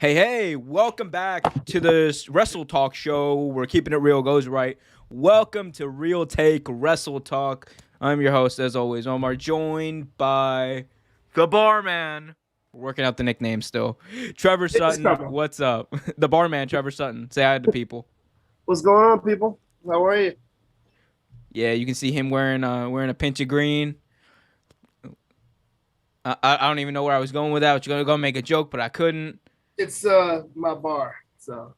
Hey, welcome back to the Wrestle Talk show. We're keeping it real, goes right. Welcome to Real Take Wrestle Talk. I'm your host, as always, Omar, joined by the barman. We're working out the nickname still. Trevor Sutton, what's up? The barman, Trevor Sutton. Say hi to people. What's going on, people? How are you? Yeah, you can see him wearing a pinch of green. I don't even know where I was going with that. I was going to go make a joke, but I couldn't. It's my bar. So.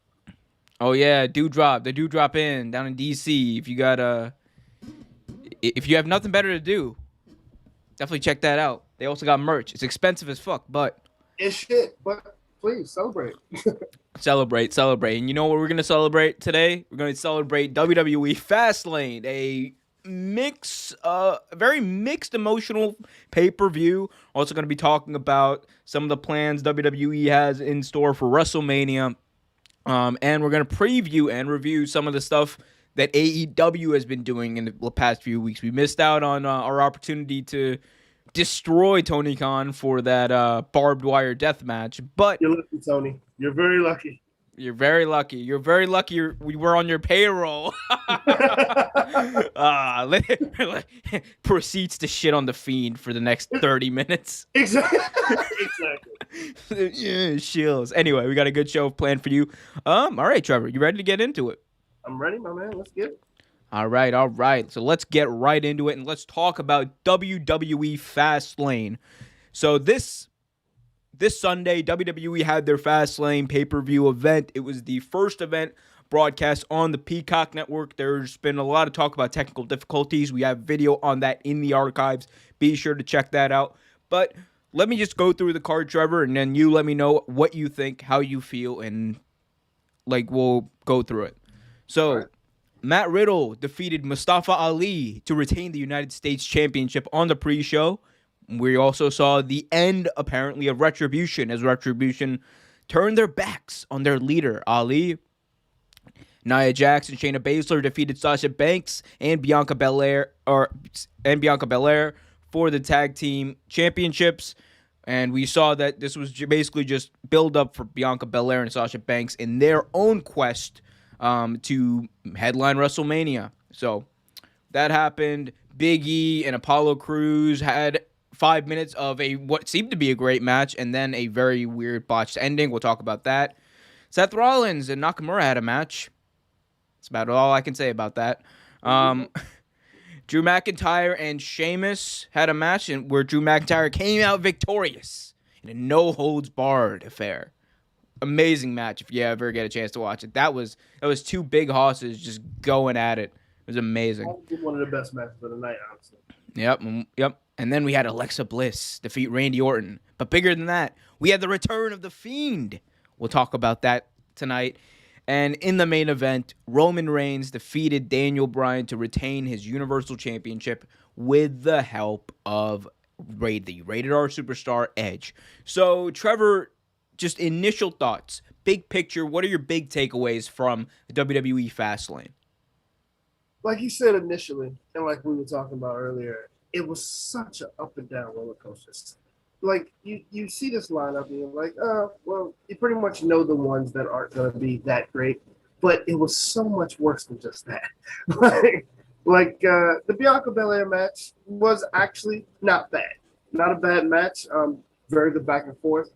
Oh yeah, the Dewdrop Inn down in DC. If you have nothing better to do, definitely check that out. They also got merch. It's expensive as fuck, but it's shit. But please celebrate. celebrate. And you know what we're gonna celebrate today? We're gonna celebrate WWE Fastlane, a very mixed emotional pay-per-view. Also gonna be talking about some of the plans WWE has in store for WrestleMania. And we're going to preview and review some of the stuff that AEW has been doing in the past few weeks. We missed out on our opportunity to destroy Tony Khan for that barbed wire death match. But you're lucky, Tony. You're very lucky. You're very lucky. We were on your payroll. Proceeds to shit on the Fiend for the next 30 minutes. Exactly. Yeah, shills. Anyway, we got a good show planned for you. All right, Trevor, you ready to get into it? I'm ready, my man. Let's get it. All right. So let's get right into it and let's talk about WWE Fastlane. So this Sunday, WWE had their Fastlane pay-per-view event. It was the first event broadcast on the Peacock Network. There's been a lot of talk about technical difficulties. We have video on that in the archives. Be sure to check that out. But let me just go through the card, Trevor, and then you let me know what you think, how you feel, and we'll go through it. So, right. Matt Riddle defeated Mustafa Ali to retain the United States Championship on the pre-show. We also saw the end, apparently, of Retribution, as Retribution turned their backs on their leader, Ali. Nia Jax and Shayna Baszler defeated Sasha Banks and Bianca Belair for the tag team championships. And we saw that this was basically just build up for Bianca Belair and Sasha Banks in their own quest to headline WrestleMania. So that happened. Big E and Apollo Crews had 5 minutes of what seemed to be a great match, and then a very weird botched ending. We'll talk about that. Seth Rollins and Nakamura had a match. That's about all I can say about that. Drew McIntyre and Sheamus had a match where Drew McIntyre came out victorious in a no-holds-barred affair. Amazing match if you ever get a chance to watch it. That was two big hosses just going at it. It was amazing. One of the best matches of the night, honestly. Yep. And then we had Alexa Bliss defeat Randy Orton. But bigger than that, we had the return of the Fiend. We'll talk about that tonight. And in the main event, Roman Reigns defeated Daniel Bryan to retain his Universal Championship with the help of the Rated R Superstar Edge. So, Trevor, just initial thoughts, big picture, what are your big takeaways from the WWE Fastlane? Like you said initially, and like we were talking about earlier, it was such an up and down roller coaster. Like you see this lineup and you're like, well, you pretty much know the ones that aren't going to be that great, but it was so much worse than just that. The Bianca Belair match was actually not bad, not a bad match. Very good back and forth.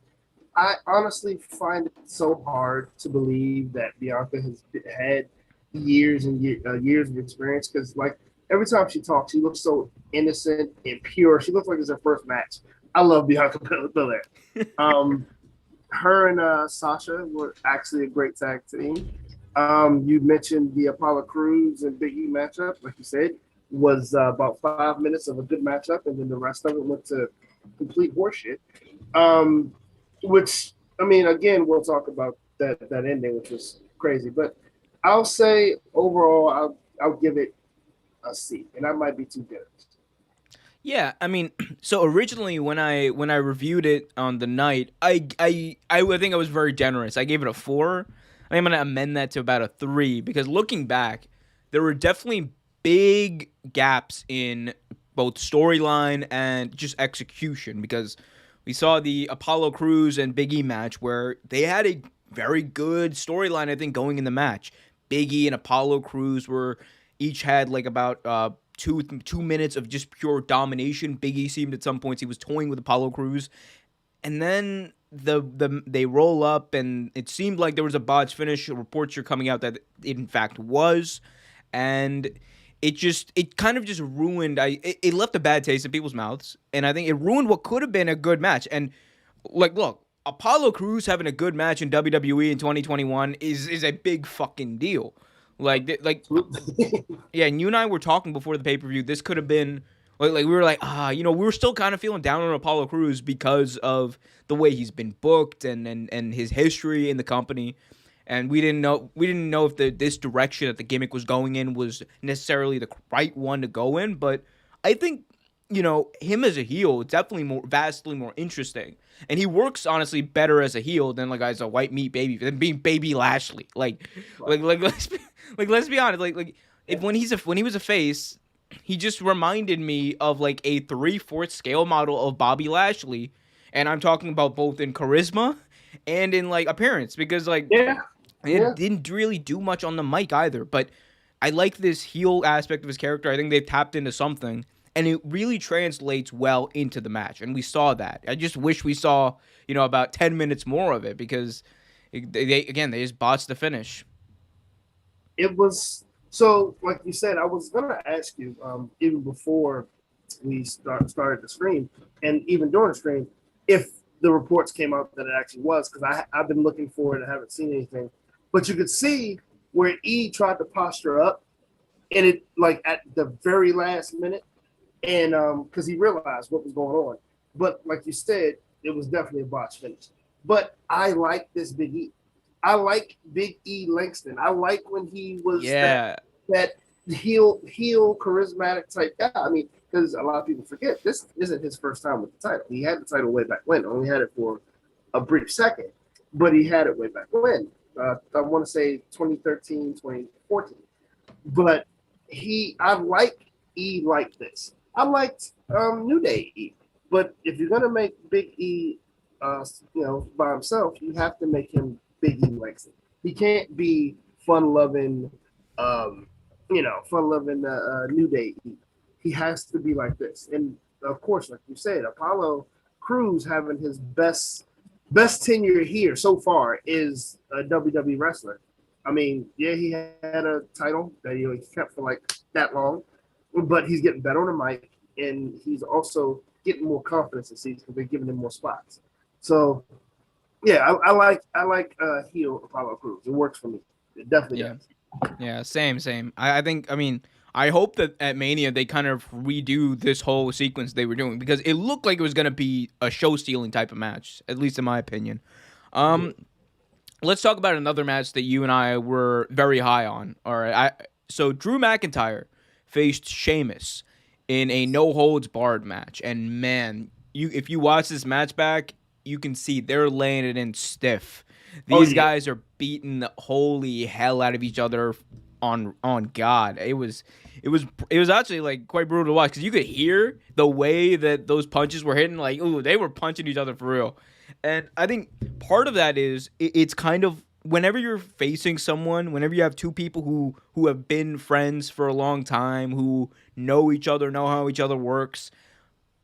I honestly find it so hard to believe that Bianca has had years and years of experience, because every time she talks, she looks so innocent and pure. She looks like it's her first match. I love Bianca Belair. Her and Sasha were actually a great tag team. You mentioned the Apollo Crews and Big E matchup, like you said, was about 5 minutes of a good matchup, and then the rest of it went to complete horseshit. Which, I mean, again, we'll talk about that ending, which was crazy. But I'll say overall, I'll give it a C, and that might be too good. Yeah, I mean, so originally when I reviewed it on the night, I think I was very generous. I gave it a 4. I'm going to amend that to about a 3, because looking back, there were definitely big gaps in both storyline and just execution, because We saw the Apollo Crews and Big E match where they had a very good storyline, I think, going in the match. Big E and Apollo Crews were each had like about 2 minutes of just pure domination. Big E seemed at some points he was toying with Apollo Crews, and then they roll up, and it seemed like there was a botch finish. Reports are coming out that it in fact was, and it kind of just ruined. It left a bad taste in people's mouths, and I think it ruined what could have been a good match. And like, look, Apollo Crews having a good match in WWE in 2021 is a big fucking deal. Like, yeah, and you and I were talking before the pay-per-view. This could have been like we were like, we were still kind of feeling down on Apollo Crews because of the way he's been booked and his history in the company. And we didn't know if this direction that the gimmick was going in was necessarily the right one to go in. But I think, him as a heel is definitely vastly more interesting. And he works honestly better as a heel than like as a white meat baby, than being Baby Lashley. Let's be honest. When he was a face, he just reminded me of like a 3/4 scale model of Bobby Lashley, and I'm talking about both in charisma and in like appearance, because like it didn't really do much on the mic either. But I like this heel aspect of his character. I think they've tapped into something, and it really translates well into the match, and we saw that. I just wish we saw about 10 minutes more of it, because they just botched the finish. It was so, like you said, I was gonna ask you even before we started the stream, and even during the stream, if the reports came out that it actually was, because I've been looking for it and haven't seen anything. But you could see where E tried to posture up, and it like at the very last minute, and because he realized what was going on. But like you said, it was definitely a botch finish. But I like this Big E. I like Big E Langston. I like when he was that heel charismatic type guy. I mean, because a lot of people forget this isn't his first time with the title. He had the title way back when. Only had it for a brief second, but he had it way back when. I want to say 2013, 2014. But I like E like this. I liked New Day E. But if you're gonna make Big E, by himself, you have to make him Big E Langston. He can't be fun-loving, New Day E. He has to be like this. And of course, like you said, Apollo Crews having his best tenure here so far is a WWE wrestler. I mean, yeah, he had a title that he kept for like that long, but he's getting better on the mic, and he's also getting more confidence in seats because they're giving him more spots. So, yeah, I like heel Apollo Crews. It works for me. It definitely does. Yeah, same. I hope that at Mania they kind of redo this whole sequence they were doing, because it looked like it was going to be a show-stealing type of match, at least in my opinion. Let's talk about another match that you and I were very high on. All right, so Drew McIntyre faced Sheamus in a no-holds-barred match, and man, if you watch this match back, you can see they're laying it in stiff. These guys are beating the holy hell out of each other on God. It was actually like quite brutal to watch, because you could hear the way that those punches were hitting. Like, ooh, they were punching each other for real. And I think part of that is it's kind of whenever you're facing someone, whenever you have two people who have been friends for a long time, who know each other, know how each other works,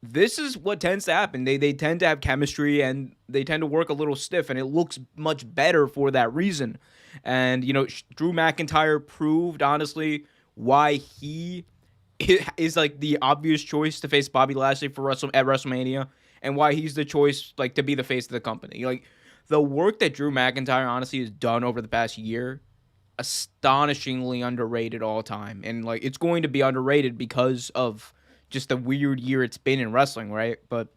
this is what tends to happen. They tend to have chemistry, and they tend to work a little stiff, and it looks much better for that reason. And, Drew McIntyre proved, honestly, why he is like the obvious choice to face Bobby Lashley at WrestleMania, and why he's the choice like to be the face of the company. Like, the work that Drew McIntyre honestly has done over the past year, astonishingly underrated all time. And like, it's going to be underrated because of just the weird year it's been in wrestling, right? But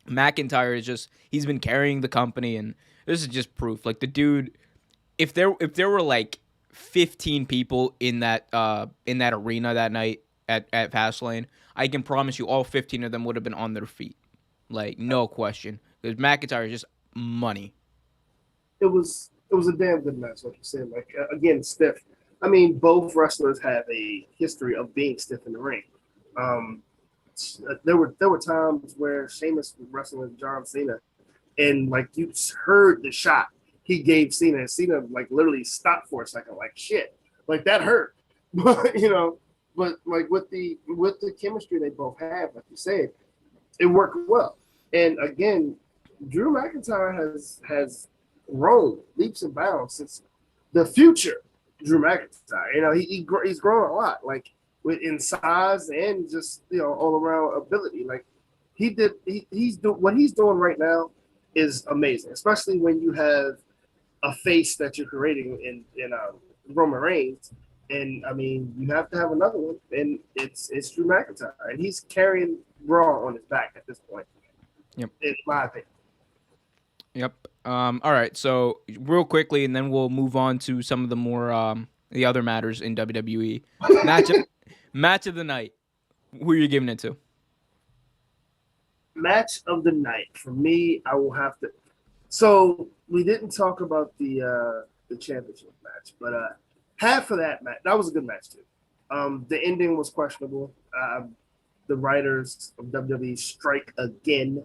McIntyre he's been carrying the company, and this is just proof. Like, the dude, if there were like 15 people in that arena that night at Fastlane, I can promise you all 15 of them would have been on their feet. Like, no question. Because McIntyre is just money. It was a damn good match, like you said. Like, again, stiff. I mean, both wrestlers have a history of being stiff in the ring. there were times where Sheamus was wrestling with John Cena, and like you heard the shot he gave Cena, and Cena like literally stopped for a second, like shit, like that hurt. But but like with the chemistry they both have, like you said, it worked well. And again, Drew McIntyre has grown leaps and bounds since the future Drew McIntyre. He's grown a lot, like in size and just all around ability. Like what he's doing right now is amazing, especially when you have a face that you're creating in Roman Reigns. And I mean, you have to have another one, and it's Drew McIntyre, and he's carrying Raw on his back at this point. Yep, in my opinion. Yep. All right. So real quickly, and then we'll move on to some of the more the other matters in WWE. Match of the night. Who are you giving it to? Match of the night for me, I will have to. So we didn't talk about the championship match, but half of that match, that was a good match too. The ending was questionable. The writers of WWE strike again.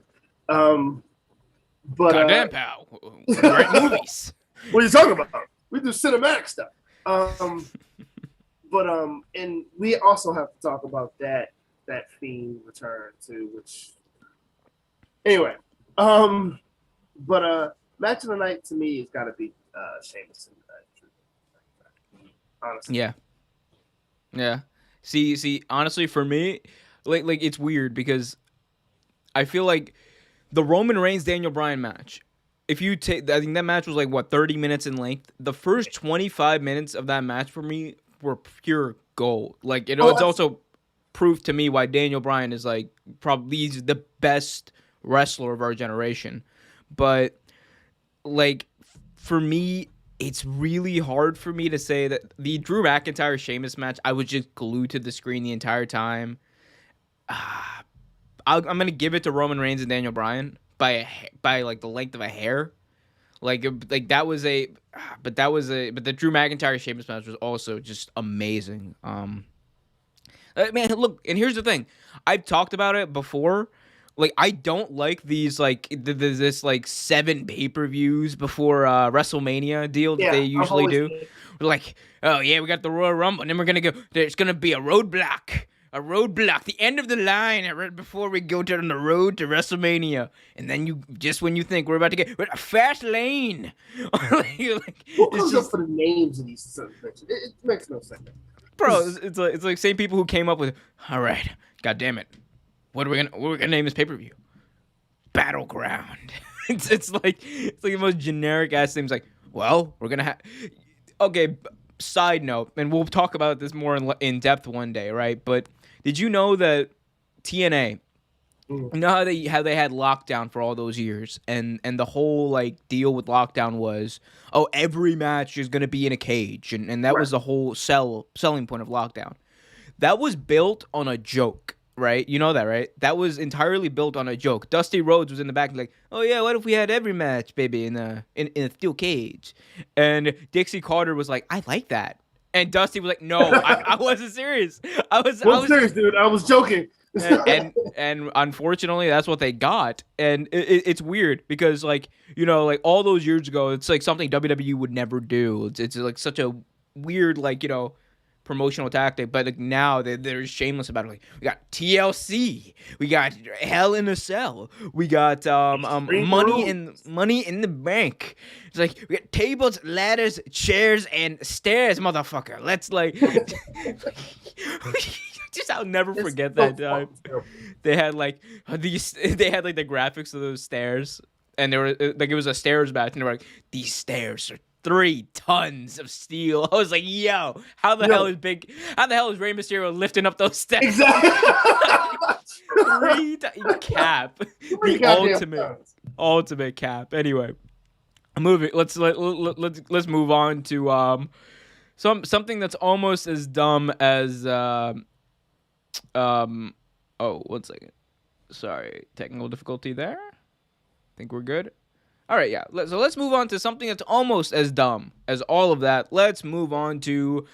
But goddamn, pal, great movies. What are you talking about? We do cinematic stuff. But and we also have to talk about that Fiend return too, which anyway. But match of the night to me has got to be Sheamus and honestly. Yeah. See, honestly, for me, like it's weird because I feel like the Roman Reigns Daniel Bryan match. If you take, I think that match was like 30 minutes in length. The first 25 minutes of that match for me were pure gold. Like it's also proof to me why Daniel Bryan is like probably the best wrestler of our generation. But like for me, it's really hard for me to say that the Drew McIntyre Sheamus match, I was just glued to the screen the entire time. I'm gonna give it to Roman Reigns and Daniel Bryan by like the length of a hair. Like that was but the Drew McIntyre Sheamus match was also just amazing. Man, look, and here's the thing, I've talked about it before. Like I don't like these like this like 7 pay-per-views before WrestleMania deal that they usually do. Like, oh yeah, we got the Royal Rumble, and then we're gonna go. There's gonna be a roadblock, the end of the line right before we go down the road to WrestleMania, and then when you think we're about to get a fast lane. Who comes up for the names of these things? It makes no sense, bro. It's like same people who came up with. All right, God damn it. What are we gonna name this pay-per-view? Battleground. it's like the most generic ass names. Like, well, we're gonna have. Okay. Side note, and we'll talk about this more in depth one day, right? But did you know that TNA? You know how they had lockdown for all those years, and the whole like deal with lockdown was, every match is gonna be in a cage, and that was the whole selling point of lockdown. That was built on a joke. Right? You know that, right? That was entirely built on a joke. Dusty Rhodes was in the back like, oh yeah, what if we had every match, baby, in a steel cage? And Dixie Carter was like, I like that. And Dusty was like, no, I wasn't serious. I was serious, dude. I was joking. and unfortunately, that's what they got. And it's weird because like, like all those years ago, it's like something WWE would never do. It's like such a weird, like, promotional tactic, but like now they're shameless about it. Like, we got TLC, we got Hell in a Cell, we got money in the bank. It's like we got tables, ladders, chairs, and stairs, motherfucker. Let's like, just I'll never forget that time. They had like the graphics of those stairs, and they were like, it was a stairs match, and they were like, these stairs are 3 tons of steel. I was like, yo, how the hell is Rey Mysterio lifting up those steps? Exactly. Cap. The ultimate cap. Anyway, let's move on to something that's almost as dumb as 1 second. Sorry, technical difficulty there. Think we're good. All right, yeah. So let's move on to something that's almost as dumb as all of that. Let's move on to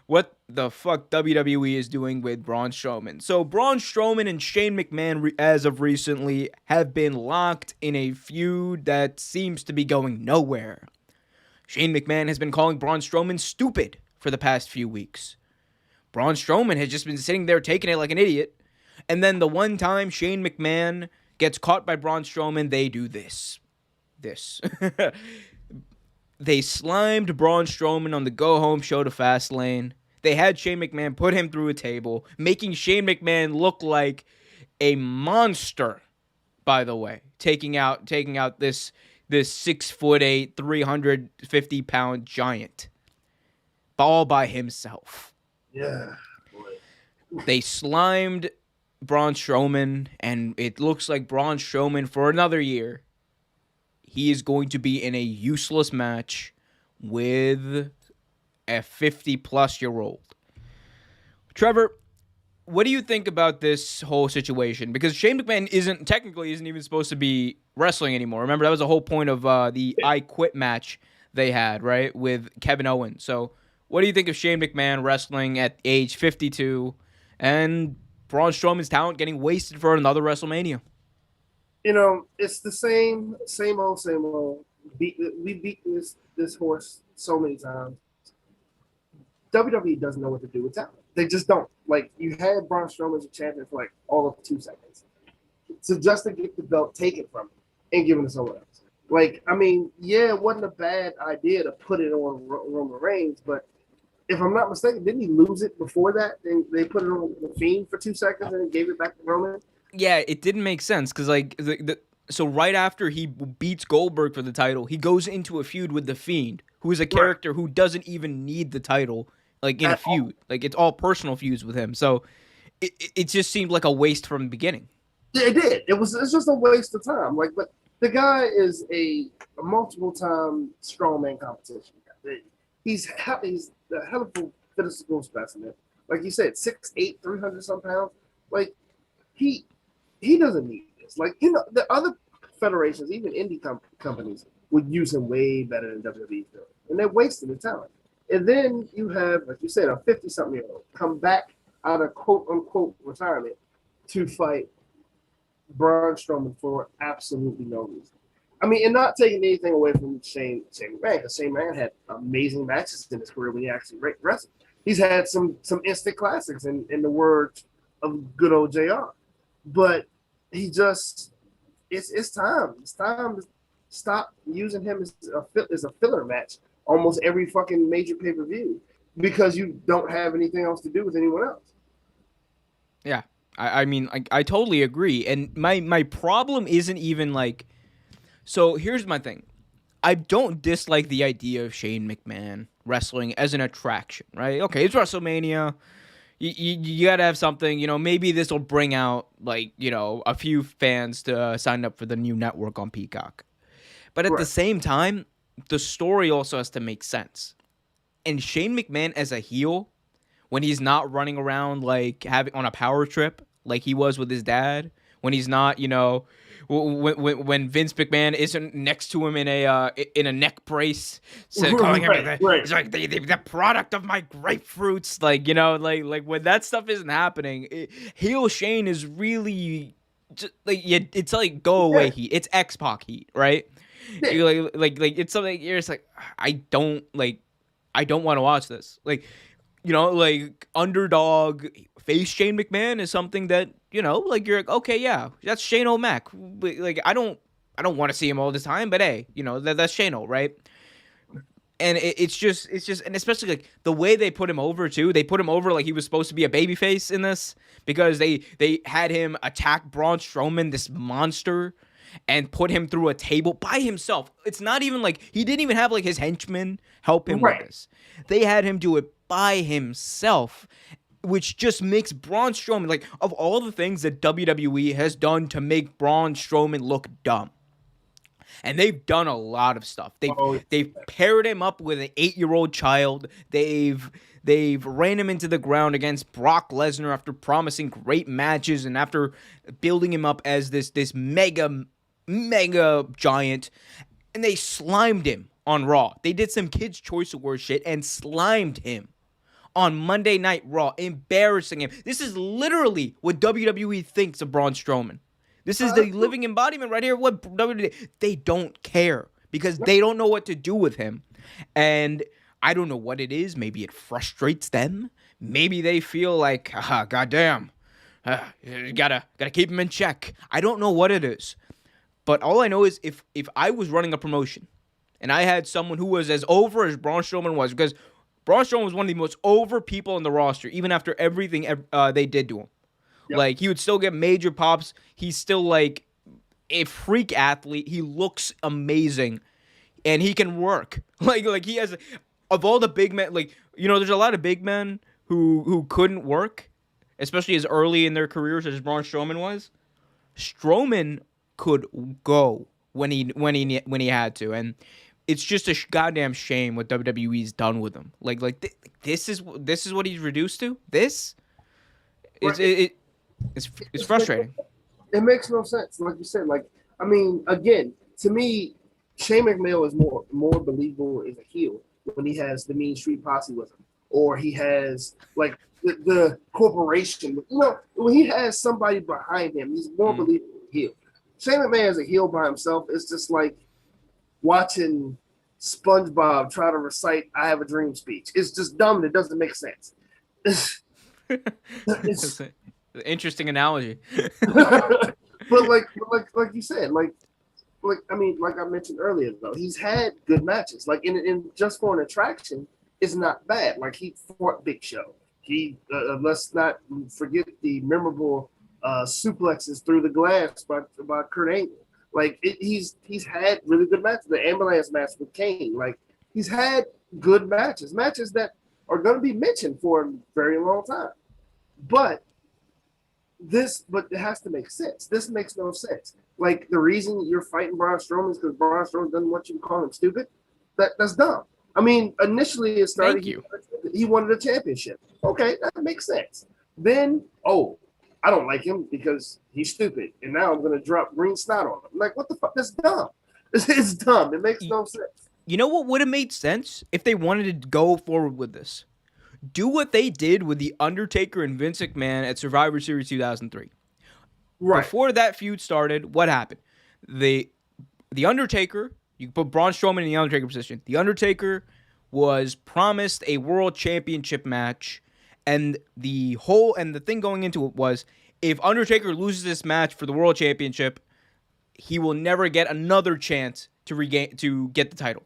what the fuck WWE is doing with Braun Strowman. So Braun Strowman and Shane McMahon, as of recently, have been locked in a feud that seems to be going nowhere. Shane McMahon has been calling Braun Strowman stupid for the past few weeks. Braun Strowman has just been sitting there taking it like an idiot. And then the one time Shane McMahon gets caught by Braun Strowman, they do this. They slimed Braun Strowman on the go-home show to Fastlane. They had Shane McMahon put him through a table, making Shane McMahon look like a monster, by the way, taking out this 6'8", 350-pound giant all by himself. Yeah. They slimed Braun Strowman, and it looks like Braun Strowman, for another year, he is going to be in a useless match with a 50-plus-year-old. Trevor, what do you think about this whole situation? Because Shane McMahon isn't even supposed to be wrestling anymore. Remember, that was the whole point of the I Quit match they had, right, with Kevin Owens. So what do you think of Shane McMahon wrestling at age 52 and Braun Strowman's talent getting wasted for another WrestleMania? It's the same old. We beat this horse so many times. WWE doesn't know what to do with talent. They just don't. Like, you had Braun Strowman as a champion for like all of 2 seconds. So just to get the belt taken from him and given to someone else. Like, I mean, yeah, it wasn't a bad idea to put it on Roman Reigns, but if I'm not mistaken, didn't he lose it before that? And they put it on the Fiend for 2 seconds and then gave it back to Roman? Yeah, it didn't make sense because, like, so right after he beats Goldberg for the title, he goes into a feud with the Fiend, who is a character who doesn't even need the title, like, in a feud. Like, it's all personal feuds with him. So it just seemed like a waste from the beginning. Yeah, it did. It's just a waste of time. Like, but the guy is a multiple-time strongman competition guy. He's a hell of a physical specimen. Like you said, 6'8", 300-some pounds. Like, he doesn't need this. Like, the other federations, even indie companies, would use him way better than WWE's doing. And they're wasting the talent. And then you have, like you said, a 50-something-year-old come back out of quote-unquote retirement to fight Braun Strowman for absolutely no reason. I mean, and not taking anything away from Shane McMahon, because Shane McMahon had amazing matches in his career when he actually wrestled. He's had some instant classics in the words of good old JR. But he just, it's time. It's time to stop using him as a filler match almost every fucking major pay-per-view because you don't have anything else to do with anyone else. Yeah. I mean, I totally agree. And my problem isn't even like, so here's my thing. I don't dislike the idea of Shane McMahon wrestling as an attraction, right? Okay, it's WrestleMania. You got to have something, maybe this will bring out, like, a few fans to sign up for the new network on Peacock. But at the same time, the story also has to make sense. And Shane McMahon as a heel, when he's not running around like having on a power trip like he was with his dad, when he's not, when Vince McMahon isn't next to him in a neck brace, so calling him it's like the product of my grapefruits, like when that stuff isn't happening, heel Shane is really just like it's like go away heat. It's X-Pac heat, right? Like it's something you're just like I don't want to watch this. Like, like underdog face Shane McMahon is something that, like you're like, okay, yeah, that's Shane O'Mac. Like I don't want to see him all the time, but hey, that's Shane O, right? And it's just, and especially like the way they put him over too. They put him over like he was supposed to be a babyface in this because they had him attack Braun Strowman, this monster, and put him through a table by himself. It's not even like he didn't even have like his henchmen help him with this. They had him do it by himself, which just makes Braun Strowman, like, of all the things that WWE has done to make Braun Strowman look dumb. And they've done a lot of stuff. They've paired him up with an 8-year-old child. They've ran him into the ground against Brock Lesnar after promising great matches and after building him up as this mega giant, and they slimed him on Raw. They did some Kids' Choice Award shit and slimed him on Monday Night Raw, embarrassing him. This is literally what WWE thinks of Braun Strowman. This is the living embodiment right here. What WWE, they don't care because they don't know what to do with him. And I don't know what it is. Maybe it frustrates them. Maybe they feel like, goddamn, you gotta keep him in check. I don't know what it is. But all I know is if I was running a promotion and I had someone who was as over as Braun Strowman was, because Braun Strowman was one of the most over people in the roster, even after everything they did to him. Yep. Like, he would still get major pops. He's still, like, a freak athlete. He looks amazing. And he can work. Like he has, of all the big men, like, you know, there's a lot of big men who couldn't work, especially as early in their careers as Braun Strowman was. Strowman could go when he had to, and it's just a goddamn shame what WWE's done with him. This is what he's reduced to. This it's frustrating. It makes no sense. Like you said, like, I mean, again, to me, Shane McMahon is more believable as a heel when he has the Mean Street Posse with him, or he has like the corporation. You know, when he has somebody behind him, he's more believable as a heel. Shane McMahon as a heel by himself is just like watching SpongeBob try to recite "I Have a Dream" speech. It's just dumb and it doesn't make sense. It's an interesting analogy. but like you said, like I mean, like I mentioned earlier, though, he's had good matches. Like in just for an attraction, it's not bad. Like he fought Big Show. He let's not forget the memorable suplexes through the glass by Kurt Angle. Like he's had really good matches. The ambulance match with Kane. Like he's had good matches that are going to be mentioned for a very long time. But it has to make sense. This makes no sense. Like the reason you're fighting Braun Strowman is because Braun Strowman doesn't want you to call him stupid. That's dumb. I mean, initially it started. He wanted a championship. Okay, that makes sense. Then, I don't like him because he's stupid, and now I'm going to drop green snot on him. I'm like, what the fuck? That's dumb. It's dumb. It makes no sense. You know what would have made sense if they wanted to go forward with this? Do what they did with The Undertaker and Vince McMahon at Survivor Series 2003. Right. Before that feud started, what happened? The Undertaker, you put Braun Strowman in the Undertaker position. The Undertaker was promised a world championship match, and the thing going into it was, if Undertaker loses this match for the world championship, he will never get another chance to get the title.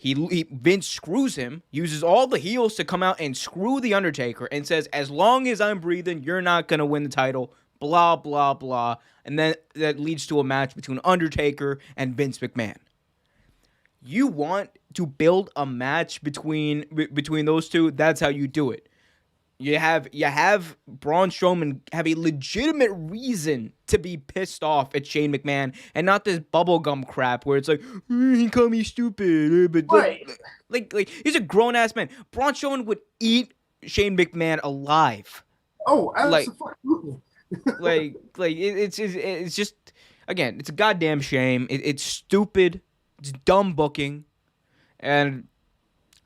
Vince screws him, uses all the heels to come out and screw the Undertaker, and says, as long as I'm breathing, you're not going to win the title, blah, blah, blah. And then that leads to a match between Undertaker and Vince McMahon. You want to build a match between those two, that's how you do it. You have Braun Strowman have a legitimate reason to be pissed off at Shane McMahon, and not this bubblegum crap where it's like, he called me stupid, but like he's a grown ass man. Braun Strowman would eat Shane McMahon alive. Oh, absolutely. It's just, again, it's a goddamn shame. It's stupid. It's dumb booking, and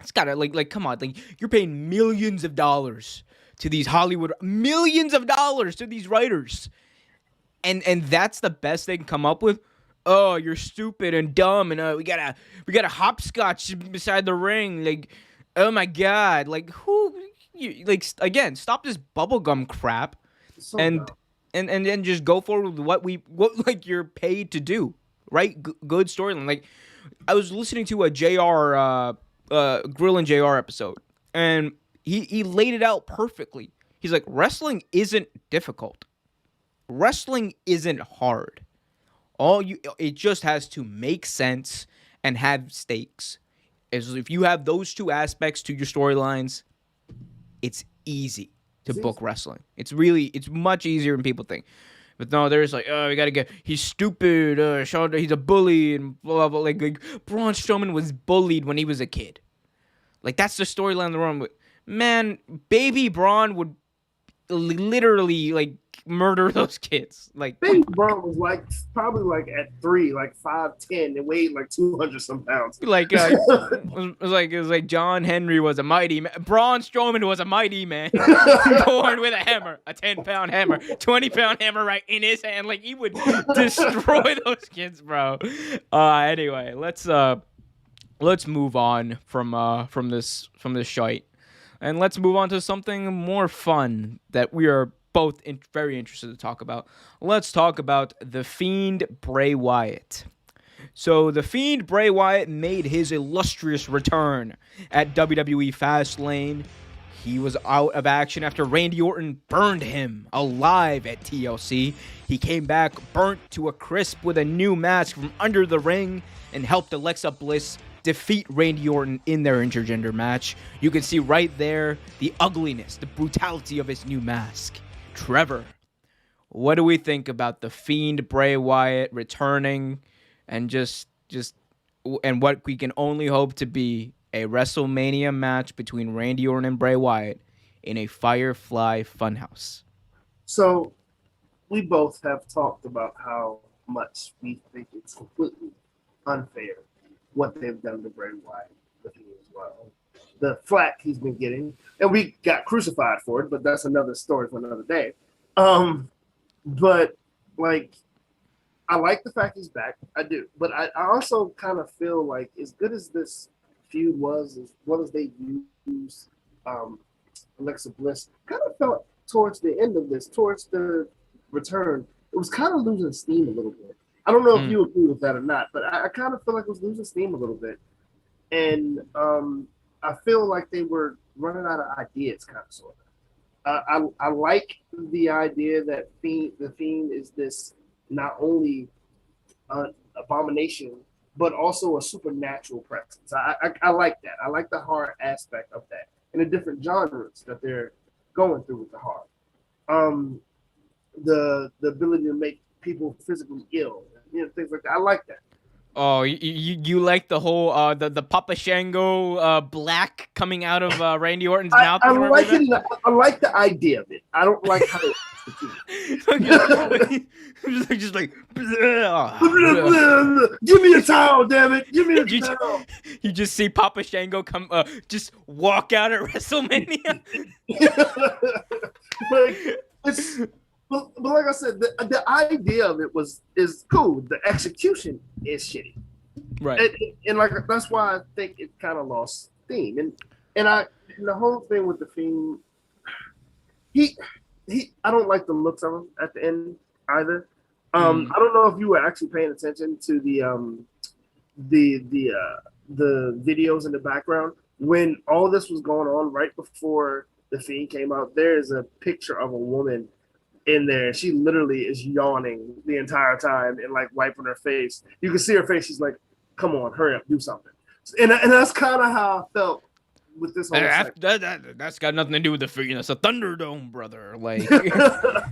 it's gotta come on, you're paying millions of dollars to these millions of dollars to these writers, and that's the best they can come up with. Oh, you're stupid and dumb, and we gotta hopscotch beside the ring. Like, oh my god, again, stop this bubblegum crap, and just go forward with what you're paid to do. Right, good storyline. Like, I was listening to a JR. Grill and JR episode, and he laid it out perfectly. He's like, wrestling isn't difficult. Wrestling isn't hard. It just has to make sense and have stakes. If you have those two aspects to your storylines, it's easy to book wrestling. It's much easier than people think. But no, there's like, we gotta he's stupid, he's a bully, and blah, blah, blah. Like Braun Strowman was bullied when he was a kid. Like, that's the storyline in the room. Man, baby Braun would literally, murder those kids. Like I think Braun was like probably like at 3, like 5'10", and weighed like 200 some pounds. Like it was like John Henry was a mighty man. Braun Strowman was a mighty man, born with a hammer, a 10-pound hammer, 20-pound hammer right in his hand. Like he would destroy those kids, bro. Anyway, let's move on from this shite, and let's move on to something more fun that we are both very interested to talk about. Let's talk about the Fiend Bray Wyatt. So the Fiend Bray Wyatt made his illustrious return at WWE Fastlane. He was out of action after Randy Orton burned him alive at TLC. He came back burnt to a crisp with a new mask from under the ring and helped Alexa Bliss defeat Randy Orton in their intergender match. You can see right there the ugliness, the brutality of his new mask. Trevor, what do we think about the Fiend Bray Wyatt returning and and what we can only hope to be a WrestleMania match between Randy Orton and Bray Wyatt in a Firefly Funhouse? So we both have talked about how much we think it's completely unfair what they've done to Bray Wyatt with him as well. The flack he's been getting, and we got crucified for it, but that's another story for another day. But like, I like the fact he's back. I do, but I also kind of feel like as good as this feud was, as well as they used Alexa Bliss, kind of felt towards the end of this, towards the return, it was kind of losing steam a little bit. I don't know if you agree with that or not, but I kind of feel like it was losing steam a little bit. And I feel like they were running out of ideas, kind of, sort of. I like the idea that the Fiend is this not only abomination, but also a supernatural presence. I like that. I like the horror aspect of that and the different genres that they're going through with the horror. The ability to make people physically ill, things like that. I like that. Oh, you like the whole the Papa Shango black coming out of Randy Orton's mouth? I like it. I like the idea of it. I don't like how they just like give me a towel, damn it! Give me a towel. You just see Papa Shango come, just walk out at WrestleMania. But like I said, the idea of it is cool. The execution is shitty, right? And like that's why I think it kind of lost steam. And the whole thing with the Fiend, I don't like the looks of him at the end either. I don't know if you were actually paying attention to the videos in the background when all this was going on right before the Fiend came out. There is a picture of a woman in there. She literally is yawning the entire time and like wiping her face. You can see her face. She's like, "Come on, hurry up, do something." And that's kind of how I felt with this whole. That's got nothing to do with the Fiend. It's a Thunderdome, brother. Like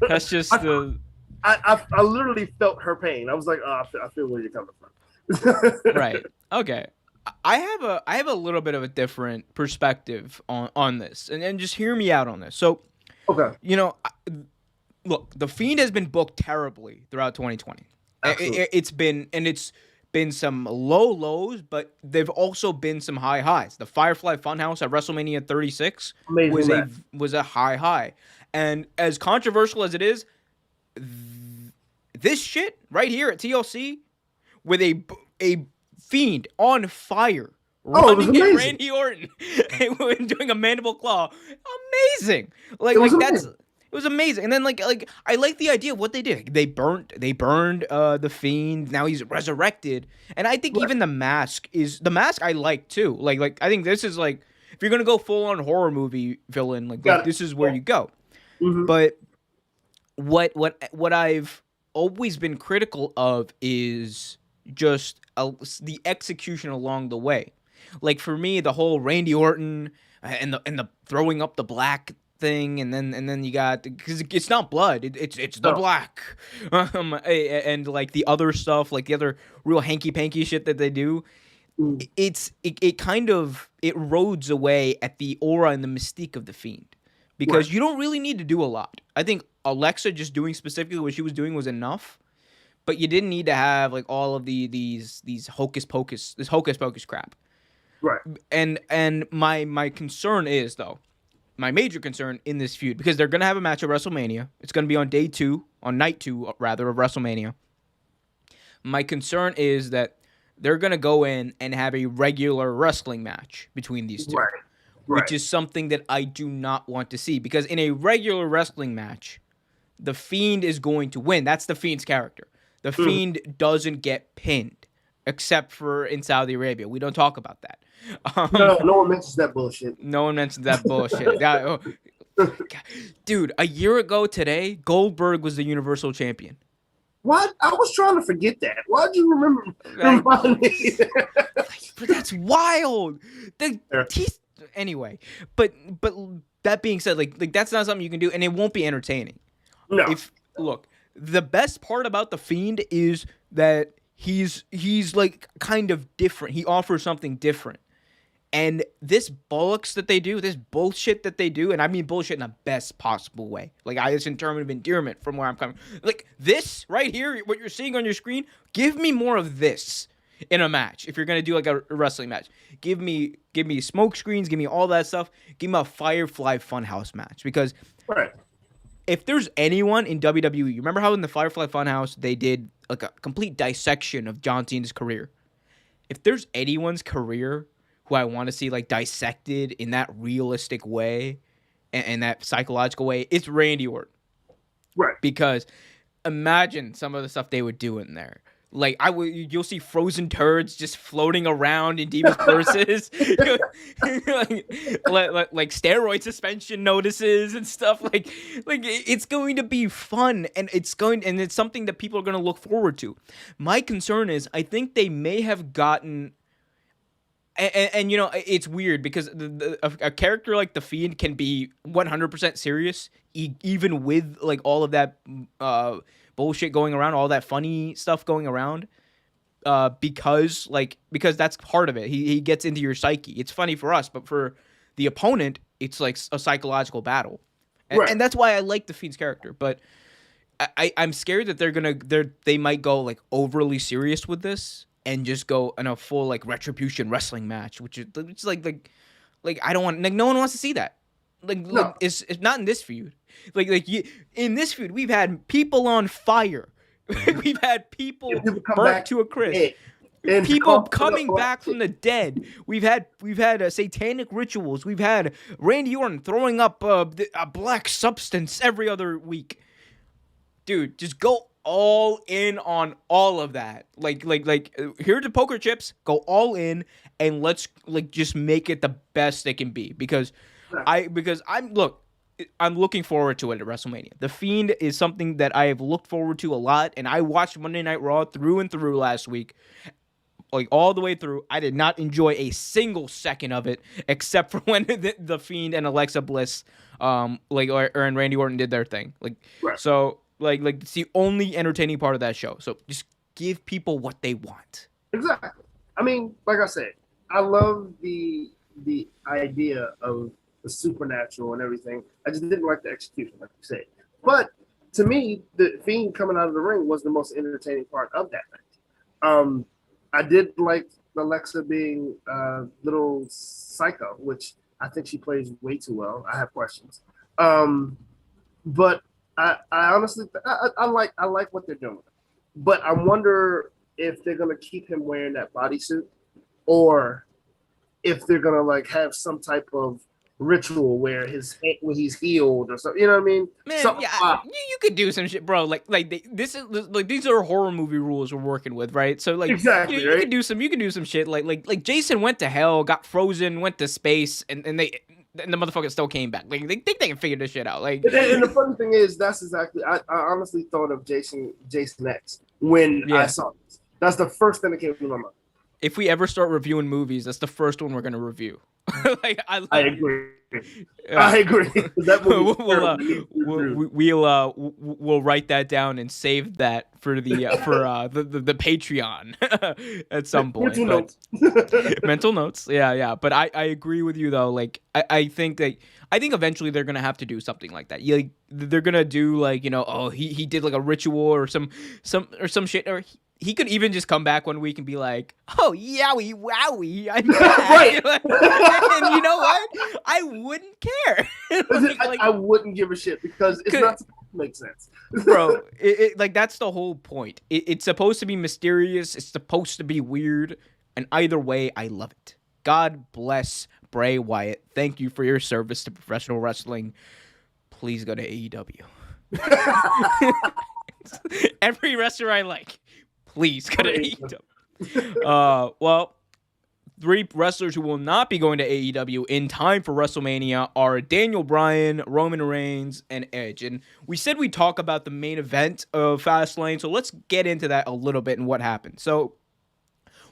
that's just the. I literally felt her pain. I was like, "Oh, I feel where you're coming from." Right. Okay. I have a little bit of a different perspective on this, and just hear me out on this. So, okay, look, the Fiend has been booked terribly throughout 2020. It's been some low lows, but they've also been some high highs. The Firefly Funhouse at WrestleMania 36 was a high. And as controversial as it is, this shit right here at TLC with a Fiend on fire running at Randy Orton and doing a mandible claw, amazing. It was amazing. And then like I like the idea of what they did. They burned the Fiend. Now he's resurrected. And I think even the mask I like too. Like I think this is like, if you're gonna go full on horror movie villain, like this is where you go. Mm-hmm. But what I've always been critical of is just the execution along the way. Like for me, the whole Randy Orton and the throwing up the black thing, and then you got, because it's not blood, it's the black, and like the other stuff, like the other real hanky panky shit that they do, it kind of erodes away at the aura and the mystique of the Fiend. because you don't really need to do a lot. I think Alexa just doing specifically what she was doing was enough, but you didn't need to have like all of these hocus pocus crap. Right. And my concern is though, my major concern in this feud, because they're gonna have a match at WrestleMania. It's gonna be on night two rather of WrestleMania. My concern is that they're gonna go in and have a regular wrestling match between these two. Right. Which is something that I do not want to see. Because in a regular wrestling match, the Fiend is going to win. That's the Fiend's character. The Fiend doesn't get pinned, except for in Saudi Arabia. We don't talk about that. No one mentions that bullshit. No one mentions that bullshit. Dude, a year ago today, Goldberg was the Universal Champion. What? I was trying to forget that. Why'd you remind me? But that's wild. Anyway, but that being said, like that's not something you can do, and it won't be entertaining. No. Look, the best part about the Fiend is that he's like kind of different. He offers something different, and this bollocks that they do, this bullshit that they do, and I mean bullshit in the best possible way. Like it's in terms of endearment from where I'm coming. Like this right here, what you're seeing on your screen, give me more of this in a match. If you're gonna do like a wrestling match, give me smoke screens, give me all that stuff, give me a Firefly Funhouse match. Because if there's anyone in WWE, you remember how in the Firefly Funhouse they did like a complete dissection of John Cena's career? If there's anyone's career who I want to see like dissected in that realistic way and that psychological way, it's Randy Orton. Right. Because imagine some of the stuff they would do in there. Like you'll see frozen turds just floating around in Divas purses, like steroid suspension notices and stuff. Like it's going to be fun, and it's something that people are going to look forward to. My concern is I think they may have gotten, and you know it's weird because a character like the Fiend can be 100% serious, even with like all of that bullshit going around, all that funny stuff going around, because that's part of it. He gets into your psyche. It's funny for us, but for the opponent, it's like a psychological battle, and that's why I like the Fiend's character. But I'm scared that they might go like overly serious with this and just go in a full like retribution wrestling match, which is like I don't want, like, no one wants to see that. Like it's not in this feud. In this feud, we've had people on fire. We've had people burnt to a crisp. People coming back from the dead. We've had satanic rituals. We've had Randy Orton throwing up a black substance every other week. Dude, just go all in on all of that. Like here are the poker chips. Go all in and let's just make it the best it can be. Because I'm looking forward to it at WrestleMania. The Fiend is something that I have looked forward to a lot, and I watched Monday Night Raw through and through last week, like all the way through. I did not enjoy a single second of it, except for when the Fiend and Alexa Bliss, and Randy Orton did their thing. So it's the only entertaining part of that show. So just give people what they want. Exactly. I mean, like I said, I love the idea of the supernatural and everything. I just didn't like the execution, like you said. But to me, the Fiend coming out of the ring was the most entertaining part of that match. I did like Alexa being a little psycho, which I think she plays way too well. I have questions. But I honestly, I like what they're doing. But I wonder if they're going to keep him wearing that bodysuit, or if they're going to like have some type of ritual where he's healed or something. You know what I mean? Man, you could do some shit, bro. These are horror movie rules we're working with, right? So exactly, you can do some shit like Jason went to hell, got frozen, went to space, and the motherfucker still came back. Like they think they can figure this shit out. Like, and the funny thing is, that's exactly I honestly thought of Jason X when I saw this. That's the first thing that came to my mind. if we ever start reviewing movies, that's the first one we're gonna review. Like I agree. I agree. That we'll write that down and save that for the the Patreon at some point. Mental notes. Yeah. But I agree with you though. Like I think eventually they're gonna have to do something like that. Like they're gonna do like, you know, oh, he did like a ritual or some shit, or he could even just come back one week and be like, oh, yowie, wowie, I'm back. Right. And you know what? I wouldn't care. I wouldn't give a shit because it's not supposed to make sense. Bro, like that's the whole point. It's supposed to be mysterious. It's supposed to be weird. And either way, I love it. God bless Bray Wyatt. Thank you for your service to professional wrestling. Please go to AEW. Every wrestler I like. Please go to AEW. Well, 3 wrestlers who will not be going to AEW in time for WrestleMania are Daniel Bryan, Roman Reigns, and Edge. And we said we'd talk about the main event of Fastlane, so let's get into that a little bit and what happened. So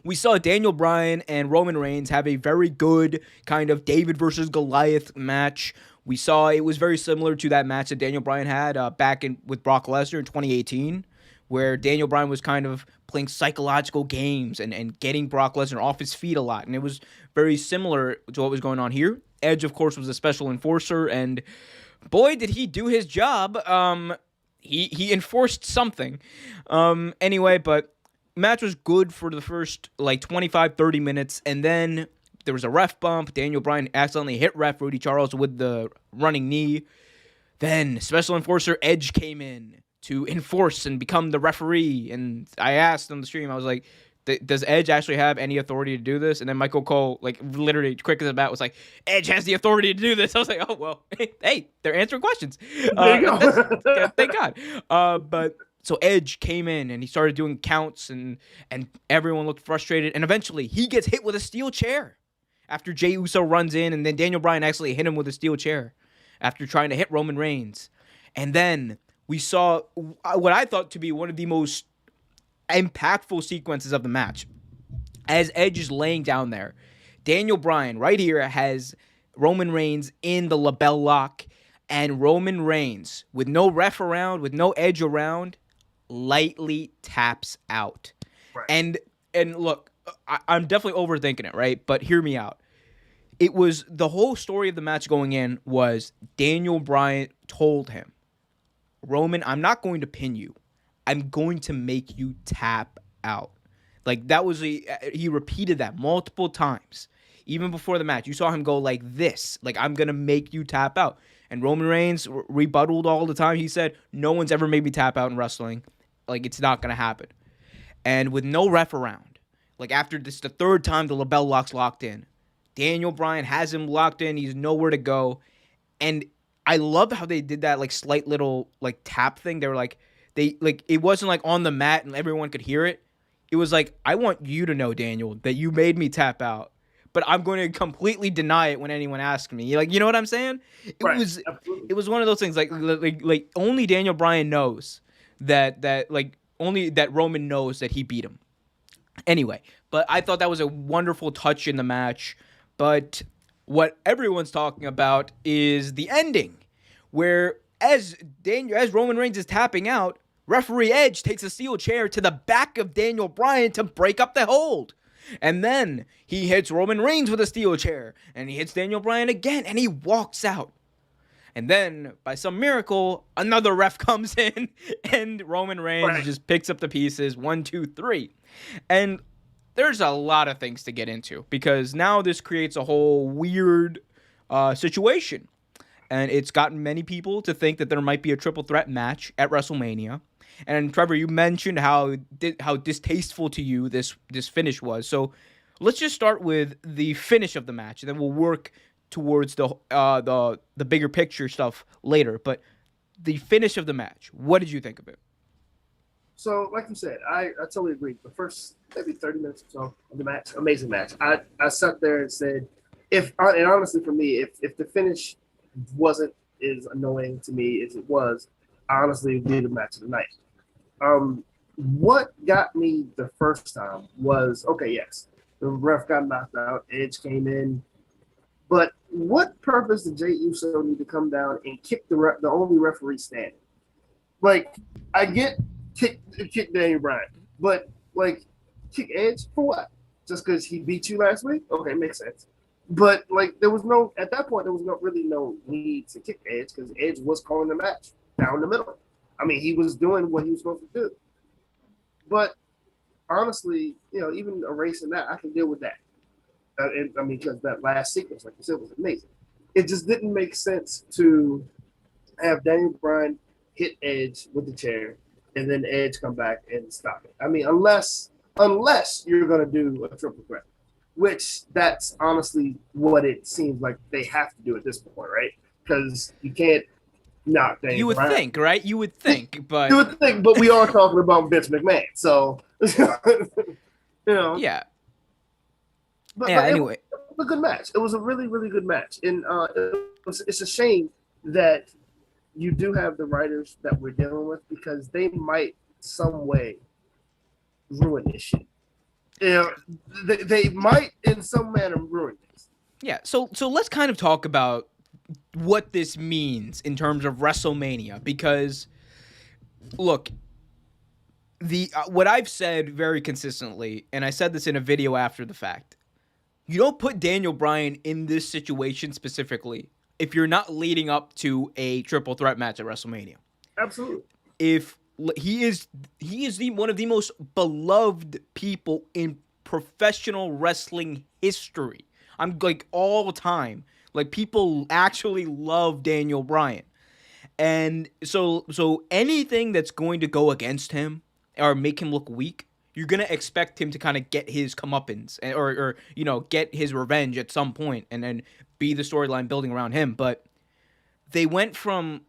we saw Daniel Bryan and Roman Reigns have a very good kind of David versus Goliath match. We saw it was very similar to that match that Daniel Bryan had back with Brock Lesnar in 2018. Where Daniel Bryan was kind of playing psychological games and getting Brock Lesnar off his feet a lot. And it was very similar to what was going on here. Edge, of course, was a special enforcer, and boy, did he do his job. He enforced something. Anyway, but match was good for the first, 25, 30 minutes, and then there was a ref bump. Daniel Bryan accidentally hit ref Rudy Charles with the running knee. Then special enforcer Edge came in to enforce and become the referee. And I asked on the stream, I was like, does Edge actually have any authority to do this? And then Michael Cole, literally quick as a bat, was like, Edge has the authority to do this. I was like, oh, well, hey, they're answering questions. There you go. Thank God. But so Edge came in and he started doing counts and everyone looked frustrated. And eventually he gets hit with a steel chair after Jey Uso runs in, and then Daniel Bryan actually hit him with a steel chair after trying to hit Roman Reigns. And then we saw what I thought to be one of the most impactful sequences of the match. As Edge is laying down there, Daniel Bryan right here has Roman Reigns in the label lock, and Roman Reigns, with no ref around, with no Edge around, lightly taps out. Right. And look, I'm definitely overthinking it, right? But hear me out. It was the whole story of the match going in was Daniel Bryan told him, Roman, I'm not going to pin you. I'm going to make you tap out. That was he repeated that multiple times. Even before the match, you saw him go like this. I'm going to make you tap out. And Roman Reigns rebutted all the time. He said, no one's ever made me tap out in wrestling. It's not going to happen. And with no ref around, after this, the 3rd time the label lock's locked in, Daniel Bryan has him locked in. He's nowhere to go. And I love how they did that slight little tap thing. They were it wasn't on the mat and everyone could hear it. It was I want you to know, Daniel, that you made me tap out, but I'm going to completely deny it when anyone asks me. You know what I'm saying? It was one of those things only Daniel Bryan knows that only that Roman knows that he beat him. Anyway, but I thought that was a wonderful touch in the match. But what everyone's talking about is the ending, where as Roman Reigns is tapping out, referee Edge takes a steel chair to the back of Daniel Bryan to break up the hold. And then he hits Roman Reigns with a steel chair, and he hits Daniel Bryan again, and he walks out. And then, by some miracle, another ref comes in, and Roman Reigns just picks up the pieces, 1, 2, 3. And there's a lot of things to get into, because now this creates a whole weird situation. And it's gotten many people to think that there might be a triple threat match at WrestleMania. And Trevor, you mentioned how distasteful to you this finish was. So let's just start with the finish of the match, and then we'll work towards the bigger picture stuff later. But the finish of the match, what did you think of it? So, like you said, I totally agree. The first maybe 30 minutes or so of the match, amazing match. I sat there and said, and honestly for me, if the finish wasn't as annoying to me as it was, I honestly would be the match of the night. What got me the first time was, okay, yes, The ref got knocked out. Edge came in. But what purpose did Jey Uso need to come down and kick the only referee standing? Like, I get kick Daniel Bryan, but like kick Edge for what? Just because he beat you last week? Okay, makes sense. But like, at that point there was really no need to kick Edge because Edge was calling the match down the middle. I mean, he was doing what he was supposed to do. But honestly, even erasing that, I can deal with that. I mean, because that last sequence, like you said, was amazing. It just didn't make sense to have Daniel Bryan hit Edge with the chair and then Edge come back and stop it. I mean, unless you're going to do a triple threat, which that's honestly what it seems like they have to do at this point, right? Because you can't knock Daniel You would Bryan. think, right? You would think, but... You would think, but we are talking about Vince McMahon, so... Yeah. But anyway. It was a good match. It was a really, really good match. And it's a shame that you do have the writers that we're dealing with because they might some way ruin this shit. They might in some manner ruin this. Yeah, so let's kind of talk about what this means in terms of WrestleMania because, look, what I've said very consistently, and I said this in a video after the fact, you don't put Daniel Bryan in this situation specifically if you're not leading up to a triple threat match at WrestleMania. Absolutely. If he is one of the most beloved people in professional wrestling history. I'm like all time. Like people actually love Daniel Bryan. And so anything that's going to go against him or make him look weak, you're going to expect him to kind of get his comeuppance or get his revenge at some point and then be the storyline building around him. But they went from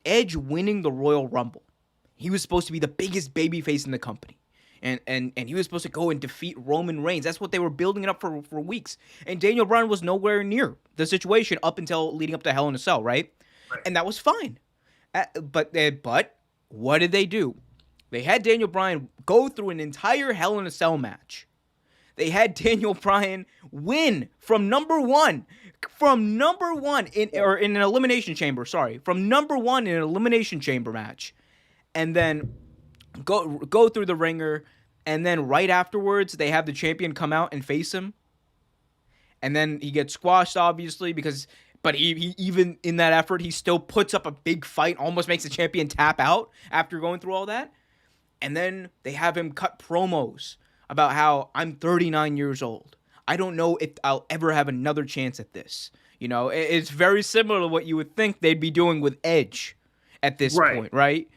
Edge winning the Royal Rumble. He was supposed to be the biggest babyface in the company. And he was supposed to go and defeat Roman Reigns. That's what they were building it up for weeks. And Daniel Bryan was nowhere near the situation up until leading up to Hell in a Cell, right? And that was fine. But what did they do? They had Daniel Bryan go through an entire Hell in a Cell match. They had Daniel Bryan win from number one in an elimination chamber. Sorry, from number one in an elimination chamber match, and then go through the ringer, and then right afterwards they have the champion come out and face him, and then he gets squashed obviously but he even in that effort he still puts up a big fight, almost makes the champion tap out after going through all that. And then they have him cut promos about how I'm 39 years old. I don't know if I'll ever have another chance at this. It's very similar to what you would think they'd be doing with Edge at this point, right?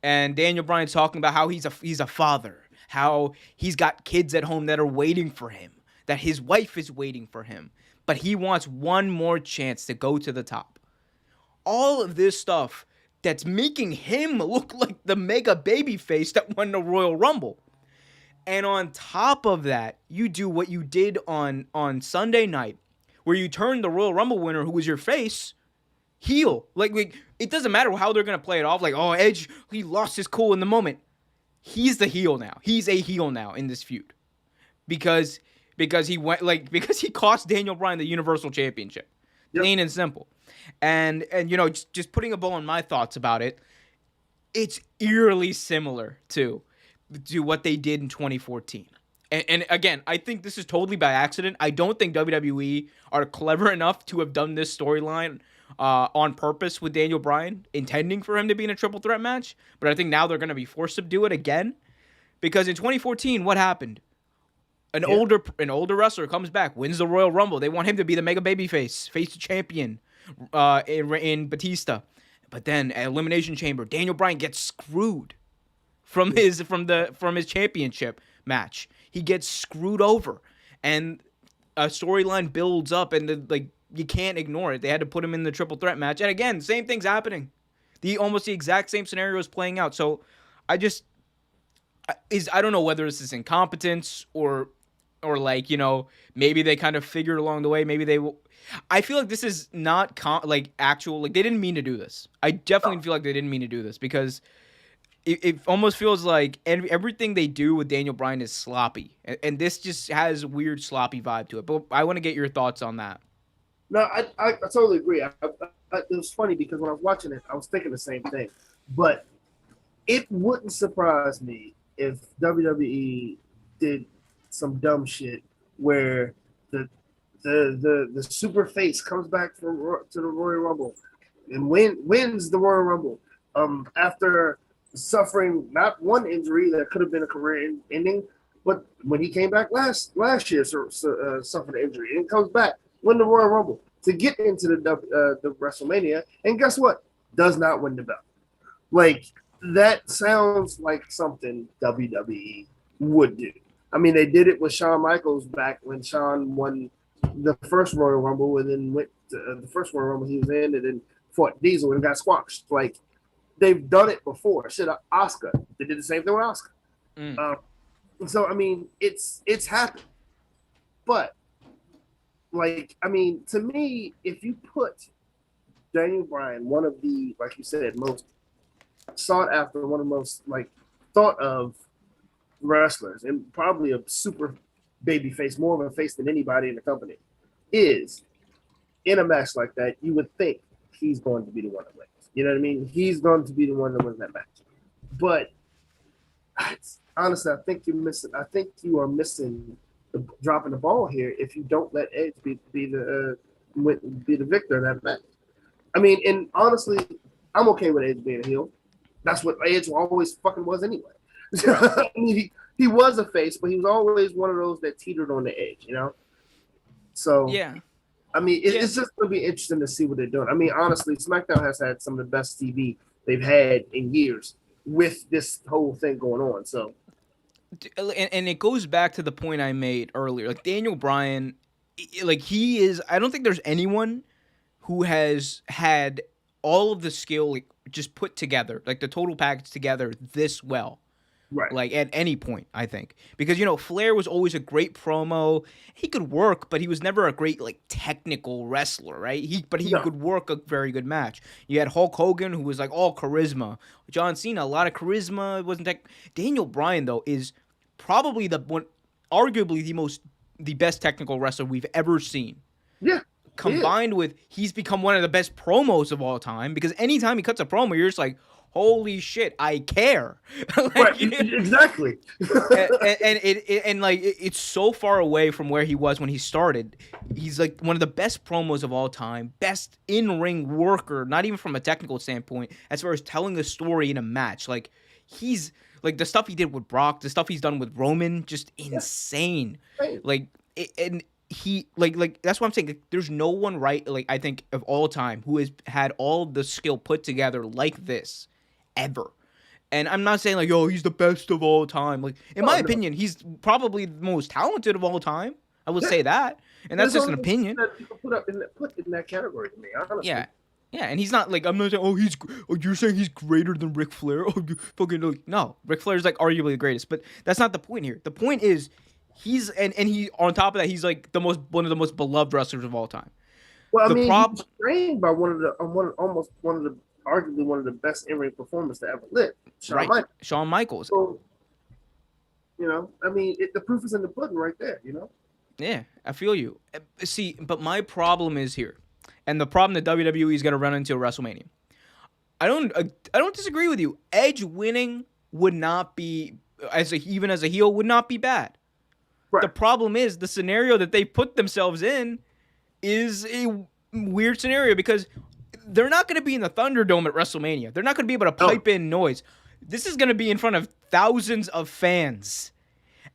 And Daniel Bryan's talking about how he's a father, how he's got kids at home that are waiting for him, that his wife is waiting for him, but he wants one more chance to go to the top. All of this stuff that's making him look like the mega babyface that won the Royal Rumble. And on top of that, you do what you did on Sunday night, where you turned the Royal Rumble winner, who was your face, heel. Like it doesn't matter how they're going to play it off. Like, oh, Edge, he lost his cool in the moment. He's the heel now. He's a heel now in this feud. Because he cost Daniel Bryan the Universal Championship. Yep. Plain and simple. And just putting a bow on my thoughts about it, it's eerily similar to what they did in 2014. And again, I think this is totally by accident. I don't think WWE are clever enough to have done this storyline on purpose with Daniel Bryan, intending for him to be in a triple threat match. But I think now they're going to be forced to do it again. Because in 2014, what happened? An older wrestler comes back, wins the Royal Rumble. They want him to be the mega babyface, face the champion in Batista. But then at Elimination Chamber, Daniel Bryan gets screwed from his championship match. He gets screwed over, and a storyline builds up, and you can't ignore it. They had to put him in the triple threat match, and again, same thing's happening. Almost the exact same scenario is playing out. So I don't know whether this is incompetence or maybe they kind of figured along the way. Maybe they will. I feel like this is not actual. They didn't mean to do this. I definitely feel like they didn't mean to do this because it almost feels like everything they do with Daniel Bryan is sloppy, and this just has a weird sloppy vibe to it. But I want to get your thoughts on that. No, I totally agree. It was funny because when I was watching it, I was thinking the same thing. But it wouldn't surprise me if WWE did some dumb shit where the super face comes back to the Royal Rumble and wins the Royal Rumble after suffering not one injury that could have been a career ending, but when he came back last year, suffered an injury and comes back, win the Royal Rumble to get into the WrestleMania, and guess what? Does not win the belt. Like, that sounds like something WWE would do. I mean, they did it with Shawn Michaels back when Shawn won the first Royal Rumble, and then went to the first Royal Rumble he was in, and then fought Diesel and got squashed. Like, they've done it before. Shit, Oscar. They did the same thing with Oscar. So I mean, it's happened. But like, I mean, to me, if you put Daniel Bryan, one of the, like you said, most sought after, one of the most like thought of wrestlers, and probably a super baby face, more of a face than anybody in the company, is in a match like that, you would think he's going to be the one that wins. You know what I mean? He's going to be the one that wins that match. But honestly, I think you're missing. I think you are missing dropping the ball here if you don't let Edge be the victor of that match. I mean, and honestly, I'm okay with Edge being a heel. That's what Edge always fucking was anyway. I mean, he was a face, but he was always one of those that teetered on the edge, you know? So, yeah. I mean, it's just going to be interesting to see what they're doing. I mean, honestly, SmackDown has had some of the best TV they've had in years with this whole thing going on. So, and it goes back to the point I made earlier. Like, Daniel Bryan, like, he is, I don't think there's anyone who has had all of the skill, like, just put together, like the total package together this well. Right. Like, at any point, I think. Because, Flair was always a great promo. He could work, but he was never a great, like, technical wrestler, right? He could work a very good match. You had Hulk Hogan, who was, like, all charisma. John Cena, a lot of charisma. It wasn't Daniel Bryan, though, is probably arguably the best technical wrestler we've ever seen. Yeah. Combined with, he's become one of the best promos of all time, because anytime he cuts a promo, you're just like, holy shit, I care. Like, right, exactly. and it's so far away from where he was when he started. He's like one of the best promos of all time, best in-ring worker, not even from a technical standpoint, as far as telling a story in a match. Like, he's like, the stuff he did with Brock, the stuff he's done with Roman, just insane. Right. Like, and he like that's what I'm saying. Like, there's no one, right, like, I think, of all time who has had all the skill put together like this ever. And I'm not saying like, yo, he's the best of all time. Like, in my opinion, he's probably the most talented of all time. I would say that, and that's just an opinion. That people put in that category to me, honestly. Yeah, and he's not like, I'm not saying, you're saying he's greater than Ric Flair. Oh, you fucking no, Ric Flair's like arguably the greatest, but that's not the point here. The point is, he's and he, on top of that, he's like one of the most beloved wrestlers of all time. Well, I mean, he was trained by arguably one of the best in-ring performers to ever live, Shawn Michaels. So, I mean, the proof is in the pudding right there, Yeah, I feel you. See, but my problem is here, and the problem that WWE is going to run into at WrestleMania. I don't disagree with you. Edge winning would not be, even as a heel, would not be bad. Right. The problem is the scenario that they put themselves in is a weird scenario, because they're not going to be in the Thunderdome at WrestleMania. They're not going to be able to pipe in noise. This is going to be in front of thousands of fans.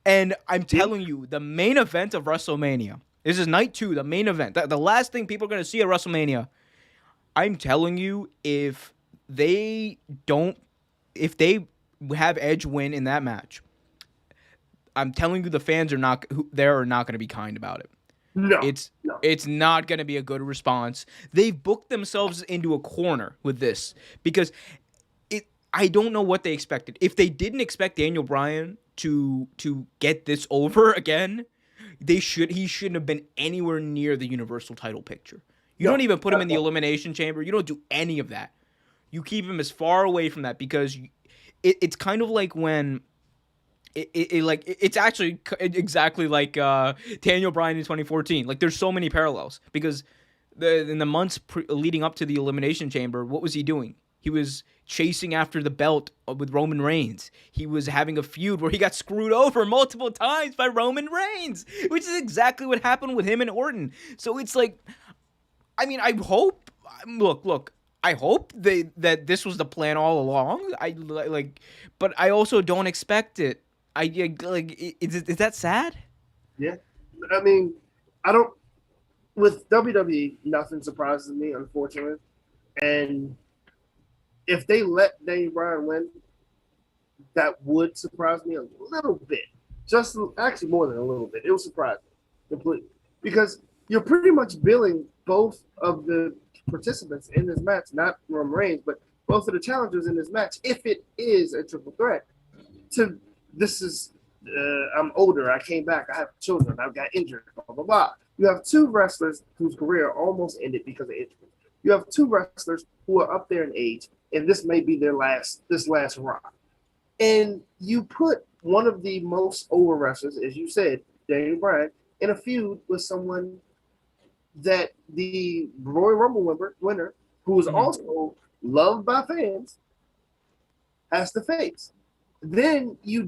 And I'm telling you, the main event of WrestleMania, this is night 2, the main event, the last thing people are going to see at WrestleMania. I'm telling you, if they have Edge win in that match, I'm telling you, the fans are not going to be kind about it. No, it's not going to be a good response. They've booked themselves into a corner with this, because I don't know what they expected. If they didn't expect Daniel Bryan to get this over again, he shouldn't have been anywhere near the Universal title picture. You don't even put him in the Elimination Chamber. You don't do any of that. You keep him as far away from that, because it's kind of like when it's actually exactly like Daniel Bryan in 2014. Like there's so many parallels because in the months leading up to the Elimination Chamber, what was he doing? He was chasing after the belt with Roman Reigns. He was having a feud where he got screwed over multiple times by Roman Reigns, which is exactly what happened with him and Orton. So it's like, I mean, I hope. Look. I hope that this was the plan all along. But I also don't expect it. Is that sad? Yeah, I mean, I don't. With WWE, nothing surprises me, unfortunately. And if they let Daniel Bryan win, that would surprise me a little bit. Just actually more than a little bit. It would surprise me completely because you're pretty much billing both of the participants in this match, not Roman Reigns, but both of the challengers in this match, if it is a triple threat. I'm older, I came back, I have children, I've got injured, blah, blah, blah. You have two wrestlers whose career almost ended because of injury. You have two wrestlers who are up there in age, and this may be their last run. And you put one of the most over wrestlers, as you said, Daniel Bryan, in a feud with someone that the Royal Rumble winner, who is also loved by fans, has to face. Then you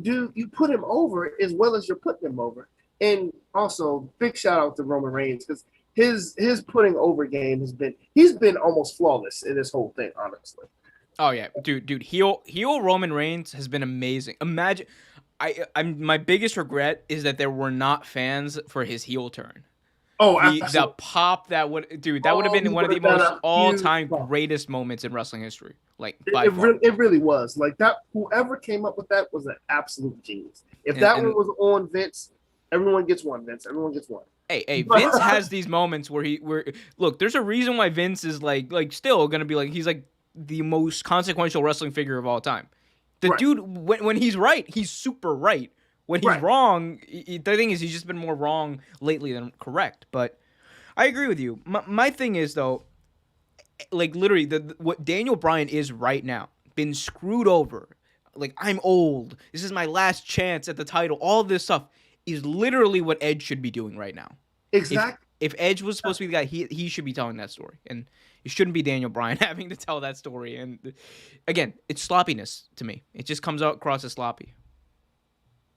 put him over as well as you're putting him over. And also, big shout out to Roman Reigns because his putting over game he's been almost flawless in this whole thing, honestly. Oh yeah, dude, heel Roman Reigns has been amazing. Imagine, my biggest regret is that there were not fans for his heel turn. Oh, the pop that would have been one of the most all-time greatest moments in wrestling history. Like it really was. Like that, whoever came up with that was an absolute genius. If that one was on Vince, everyone gets one. Vince, everyone gets one. Hey, Vince has these moments where look. There's a reason why Vince is like still gonna be like he's like the most consequential wrestling figure of all time. The dude, when he's right, he's super right. When he's wrong, the thing is he's just been more wrong lately than correct. But I agree with you. My thing is, though, like literally what Daniel Bryan is right now, been screwed over. Like, I'm old. This is my last chance at the title. All this stuff is literally what Edge should be doing right now. Exactly. If Edge was supposed to be the guy, he should be telling that story. And it shouldn't be Daniel Bryan having to tell that story. And again, it's sloppiness to me. It just comes out across as sloppy.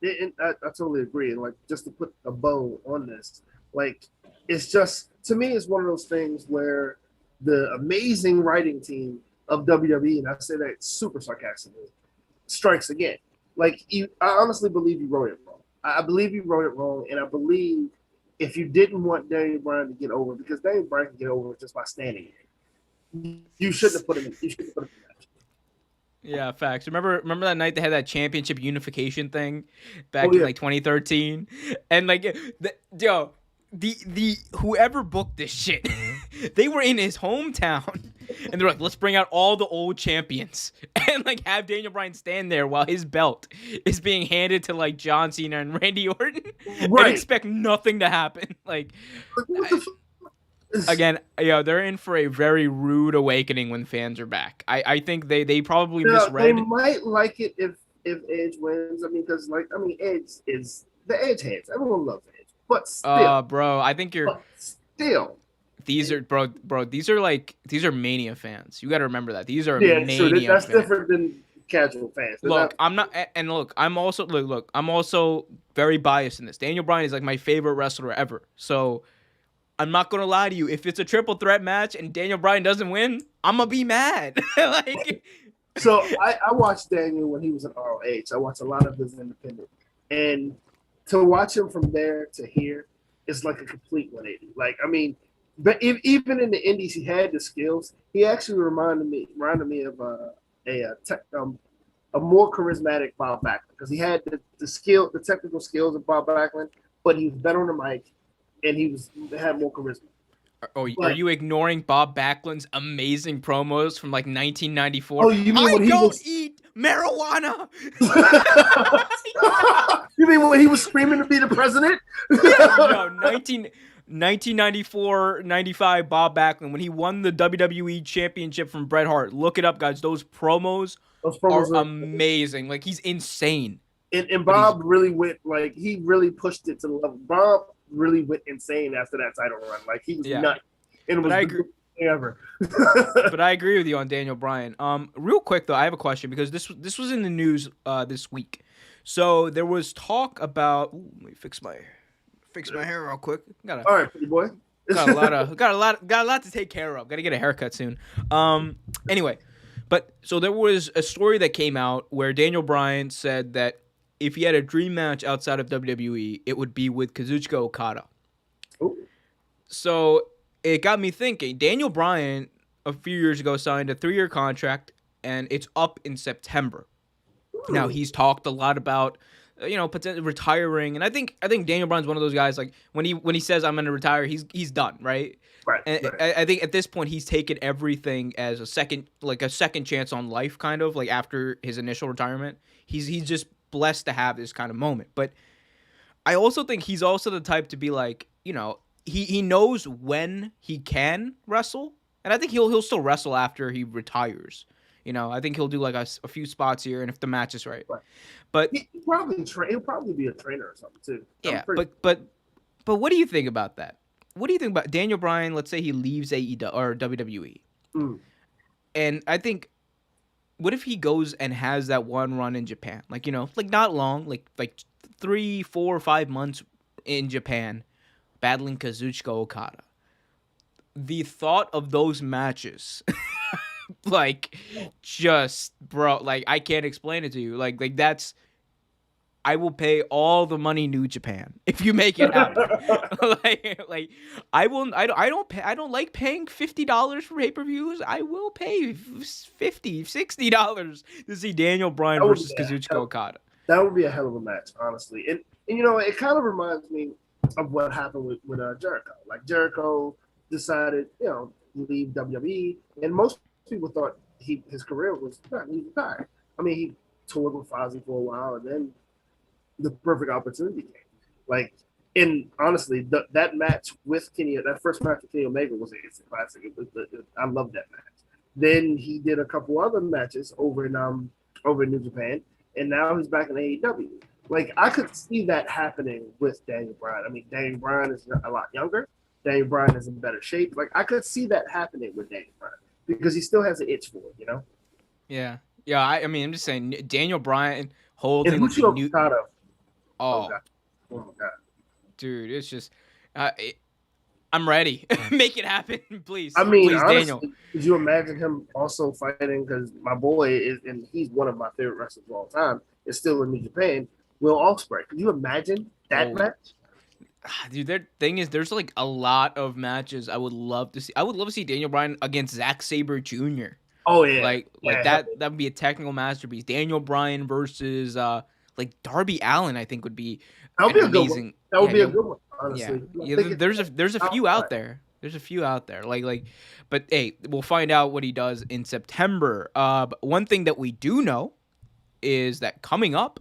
And I totally agree. And like, just to put a bow on this, like, it's just, to me, it's one of those things where the amazing writing team of WWE, and I say that super sarcastically, strikes again. Like, I honestly believe you wrote it wrong. I believe you wrote it wrong, and I believe if you didn't want Daniel Bryan to get over, because Daniel Bryan can get over just by standing there, you shouldn't have put him in. You shouldn't have put him in. Yeah, facts. Remember that night they had that championship unification thing back in like 2013, and like the whoever booked this shit, they were in his hometown, and they're like, let's bring out all the old champions and like have Daniel Bryan stand there while his belt is being handed to like John Cena and Randy Orton, and expect nothing to happen. Like, again, they're in for a very rude awakening when fans are back. I think they probably misread. They might like it if Edge wins. I mean, because Edge is the Edge heads. Everyone loves Edge, but still, bro, I think you're still. These are These are Mania fans. You got to remember that these are Mania that's fans. different than casual fans. I'm also very biased in this. Daniel Bryan is like my favorite wrestler ever. So I'm not gonna lie to you. If it's a triple threat match and Daniel Bryan doesn't win, I'm gonna be mad. So I watched Daniel when he was in ROH. I watched a lot of his independent, and to watch him from there to here is like a complete 180. Like, I mean, but even in the Indies, he had the skills. He actually reminded me of a more charismatic Bob Backlund, because he had the technical skills of Bob Backlund, but he was better on the mic. And he had more charisma. Are you ignoring Bob Backlund's amazing promos from like 1994? Oh, you mean I don't eat marijuana. You mean when he was screaming to be the president? No, 1994-95 Bob Backlund when he won the WWE Championship from Bret Hart. Look it up, guys. Those promos are amazing. Like, he's insane. And Bob really went, like, he really pushed it to the level. Bob really went insane after that title run. Like, he was nuts. And it was the best thing ever. But I agree with you on Daniel Bryan. Real quick, though, I have a question because this was in the news this week. So there was talk about. Ooh, let me fix my hair real quick. All right, pretty boy. got a lot to take care of. Got to get a haircut soon. Anyway, but so there was a story that came out where Daniel Bryan said that if he had a dream match outside of WWE, it would be with Kazuchika Okada. Ooh. So it got me thinking. Daniel Bryan a few years ago signed a 3-year contract, and it's up in September. Ooh. Now he's talked a lot about potentially retiring, and I think Daniel Bryan's one of those guys. Like when he says I'm going to retire, he's done, right? Right. And right. I think at this point he's taken everything as a second chance on life, kind of like after his initial retirement. He's just blessed to have this kind of moment. But I also think he's also the type to be like, he knows when he can wrestle, and I think he'll still wrestle after he retires. I think he'll do like a few spots here, and if the match is right. But he'll probably be a trainer or something too. Yeah, but what do you think about that? What do you think about Daniel Bryan? Let's say he leaves AEW or WWE, and I think, what if he goes and has that one run in Japan? Like like not long, like 3, 4, 5 months in Japan, battling Kazuchika Okada. The thought of those matches. Like, just, bro, like, I can't explain it to you. Like that's, I will pay all the money New Japan if you make it happen. like I don't like paying $50 for pay-per-views. I will pay $50, $60 to see Daniel Bryan versus Kazuchika Okada. That would be a hell of a match, honestly. And it kind of reminds me of what happened with Jericho. Like, Jericho decided, to leave WWE, and most people thought his career was done. He retired. I mean, he toured with Fozzy for a while, and then the perfect opportunity came. Like, and honestly, that match with Kenny, that first match with Kenny Omega was a classic. I love that match. Then he did a couple other matches over in New Japan, and now he's back in AEW. Like, I could see that happening with Daniel Bryan. I mean, Daniel Bryan is a lot younger. Daniel Bryan is in better shape. Like, I could see that happening with Daniel Bryan because he still has an itch for it, Yeah. I mean, I'm just saying, Daniel Bryan holding and the new. Oh my God, dude, it's just, I'm ready. Make it happen, please. I mean, please, honestly, Daniel. Could you imagine him also fighting? Because my boy is, and he's one of my favorite wrestlers of all time, is still in New Japan. Will Ospreay. Could you imagine that match? Dude, the thing is, there's like a lot of matches I would love to see. I would love to see Daniel Bryan against Zack Sabre Jr. Oh yeah, like that would be a technical masterpiece. Daniel Bryan versus like Darby Allin, I think would be amazing. That would be a good one. Honestly, there's a few out there. There's a few out there. But hey, we'll find out what he does in September. But one thing that we do know is that coming up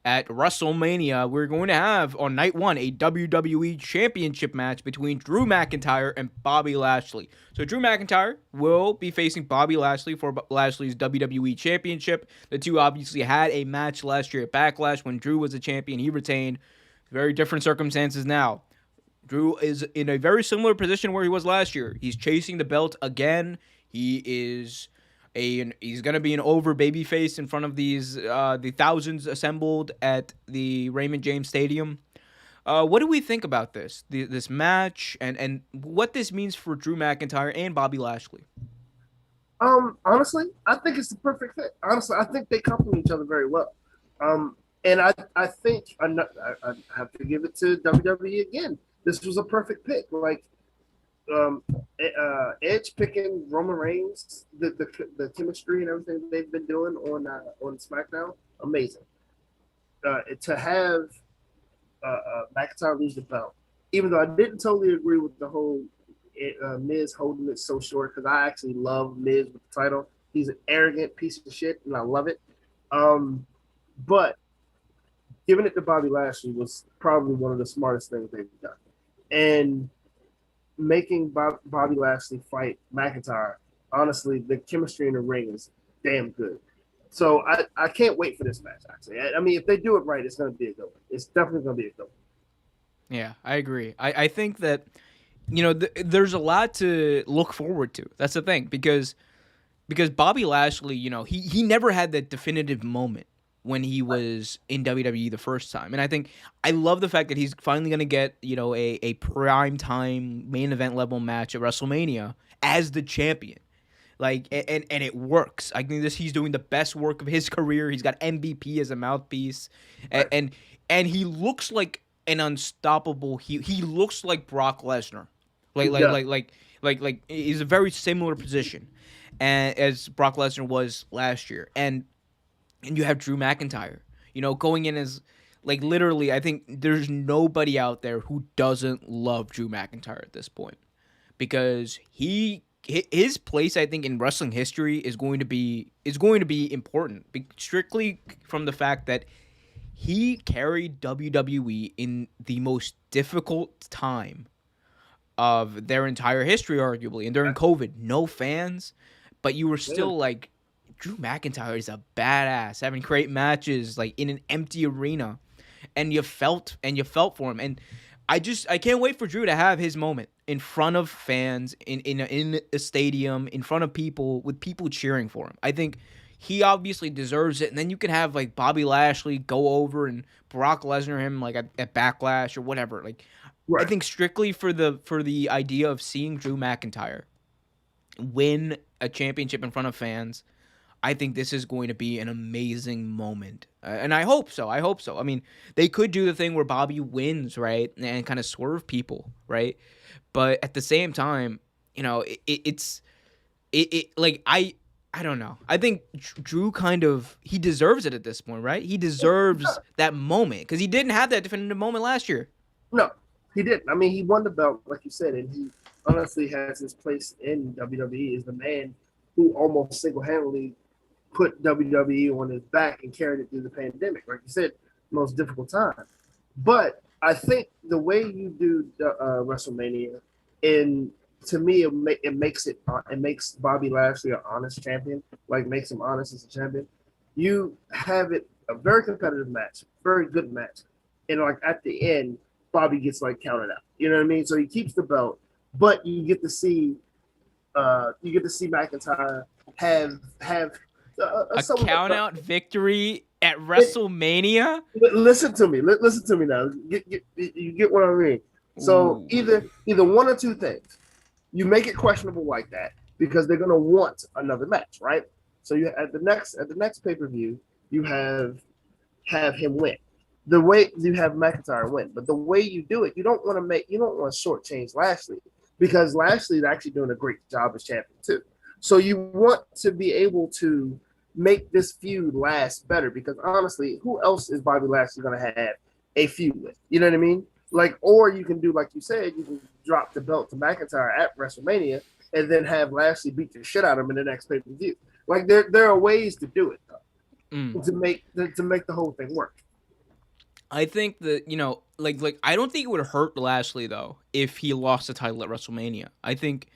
at WrestleMania, we're going to have on night 1 a WWE Championship match between Drew McIntyre and Bobby Lashley. So Drew McIntyre will be facing Bobby Lashley for Lashley's WWE Championship. The two obviously had a match last year at Backlash when Drew was a champion. He retained. Very different circumstances now. Drew is in a very similar position where he was last year. He's chasing the belt again. He's going to be an over babyface in front of the thousands assembled at the Raymond James Stadium. What do we think about this match and what this means for Drew McIntyre and Bobby Lashley? Honestly, I think it's the perfect fit. Honestly, I think they complement each other very well. And I think I have to give it to WWE again. This was a perfect pick. Like, Edge picking Roman Reigns, the chemistry and everything they've been doing on SmackDown, amazing. To have McIntyre lose the belt, even though I didn't totally agree with the whole Miz holding it so short, because I actually love Miz with the title. He's an arrogant piece of shit, and I love it. But giving it to Bobby Lashley was probably one of the smartest things they've done. And making Bobby Lashley fight McIntyre, honestly, the chemistry in the ring is damn good. So I can't wait for this match, actually. I mean, if they do it right, it's going to be a good one. It's definitely going to be a good one. Yeah, I agree. I think that, there's a lot to look forward to. That's the thing, because Bobby Lashley, he never had that definitive moment when he was in WWE the first time. And I love the fact that he's finally going to get, a prime time main event level match at WrestleMania as the champion. Like, and it works. I think he's doing the best work of his career. He's got MVP as a mouthpiece, Right. and he looks like an unstoppable. He looks like Brock Lesnar, Yeah. like he's a very similar position, and as Brock Lesnar was last year, and you have Drew McIntyre, going in as like literally. I think there's nobody out there who doesn't love Drew McIntyre at this point, because his place, I think, in wrestling history is going to be important, strictly from the fact that he carried WWE in the most difficult time of their entire history, arguably, and during COVID, no fans, but you were still like, Drew McIntyre is a badass, having great matches like in an empty arena, and you felt for him, and I can't wait for Drew to have his moment in front of fans, in a stadium, in front of people, with people cheering for him. I think he obviously deserves it, and then you can have like Bobby Lashley go over and Brock Lesnar him like at Backlash or whatever. Like, Right. I think strictly for the idea of seeing Drew McIntyre win a championship in front of fans, I think this is going to be an amazing moment. And I hope so. I mean, they could do the thing where Bobby wins, right? And kind of swerve people, right? But at the same time, it's like, I don't know. I think Drew he deserves it at this point, right? He deserves that moment because he didn't have that definitive moment last year. No, he didn't. I mean, he won the belt, like you said, and he honestly has his place in WWE as the man who almost single-handedly put WWE on his back and carried it through the pandemic. Like you said, most difficult time. But I think the way you do the WrestleMania, and to me, it makes Bobby Lashley an honest champion. Like, makes him honest as a champion. You have it a very competitive match, very good match, and like at the end, Bobby gets like counted out. You know what I mean? So he keeps the belt, but you get to see McIntyre have a count out victory at WrestleMania. Listen to me. Listen to me now. You get what I mean. So either one or two things. You make it questionable like that because they're gonna want another match, right? So you at the next pay-per-view, you have him win. The way you have McIntyre win, but the way you do it, you don't want to shortchange Lashley because Lashley is actually doing a great job as champion too. So you want to be able to make this feud last better because honestly, who else is Bobby Lashley going to have a feud with? You know what I mean? Like, or you can do like you said, you can drop the belt to McIntyre at WrestleMania and then have Lashley beat the shit out of him in the next pay-per-view. Like there are ways to do it though, to make the whole thing work. I think that like I don't think it would hurt Lashley though if he lost the title at WrestleMania. I think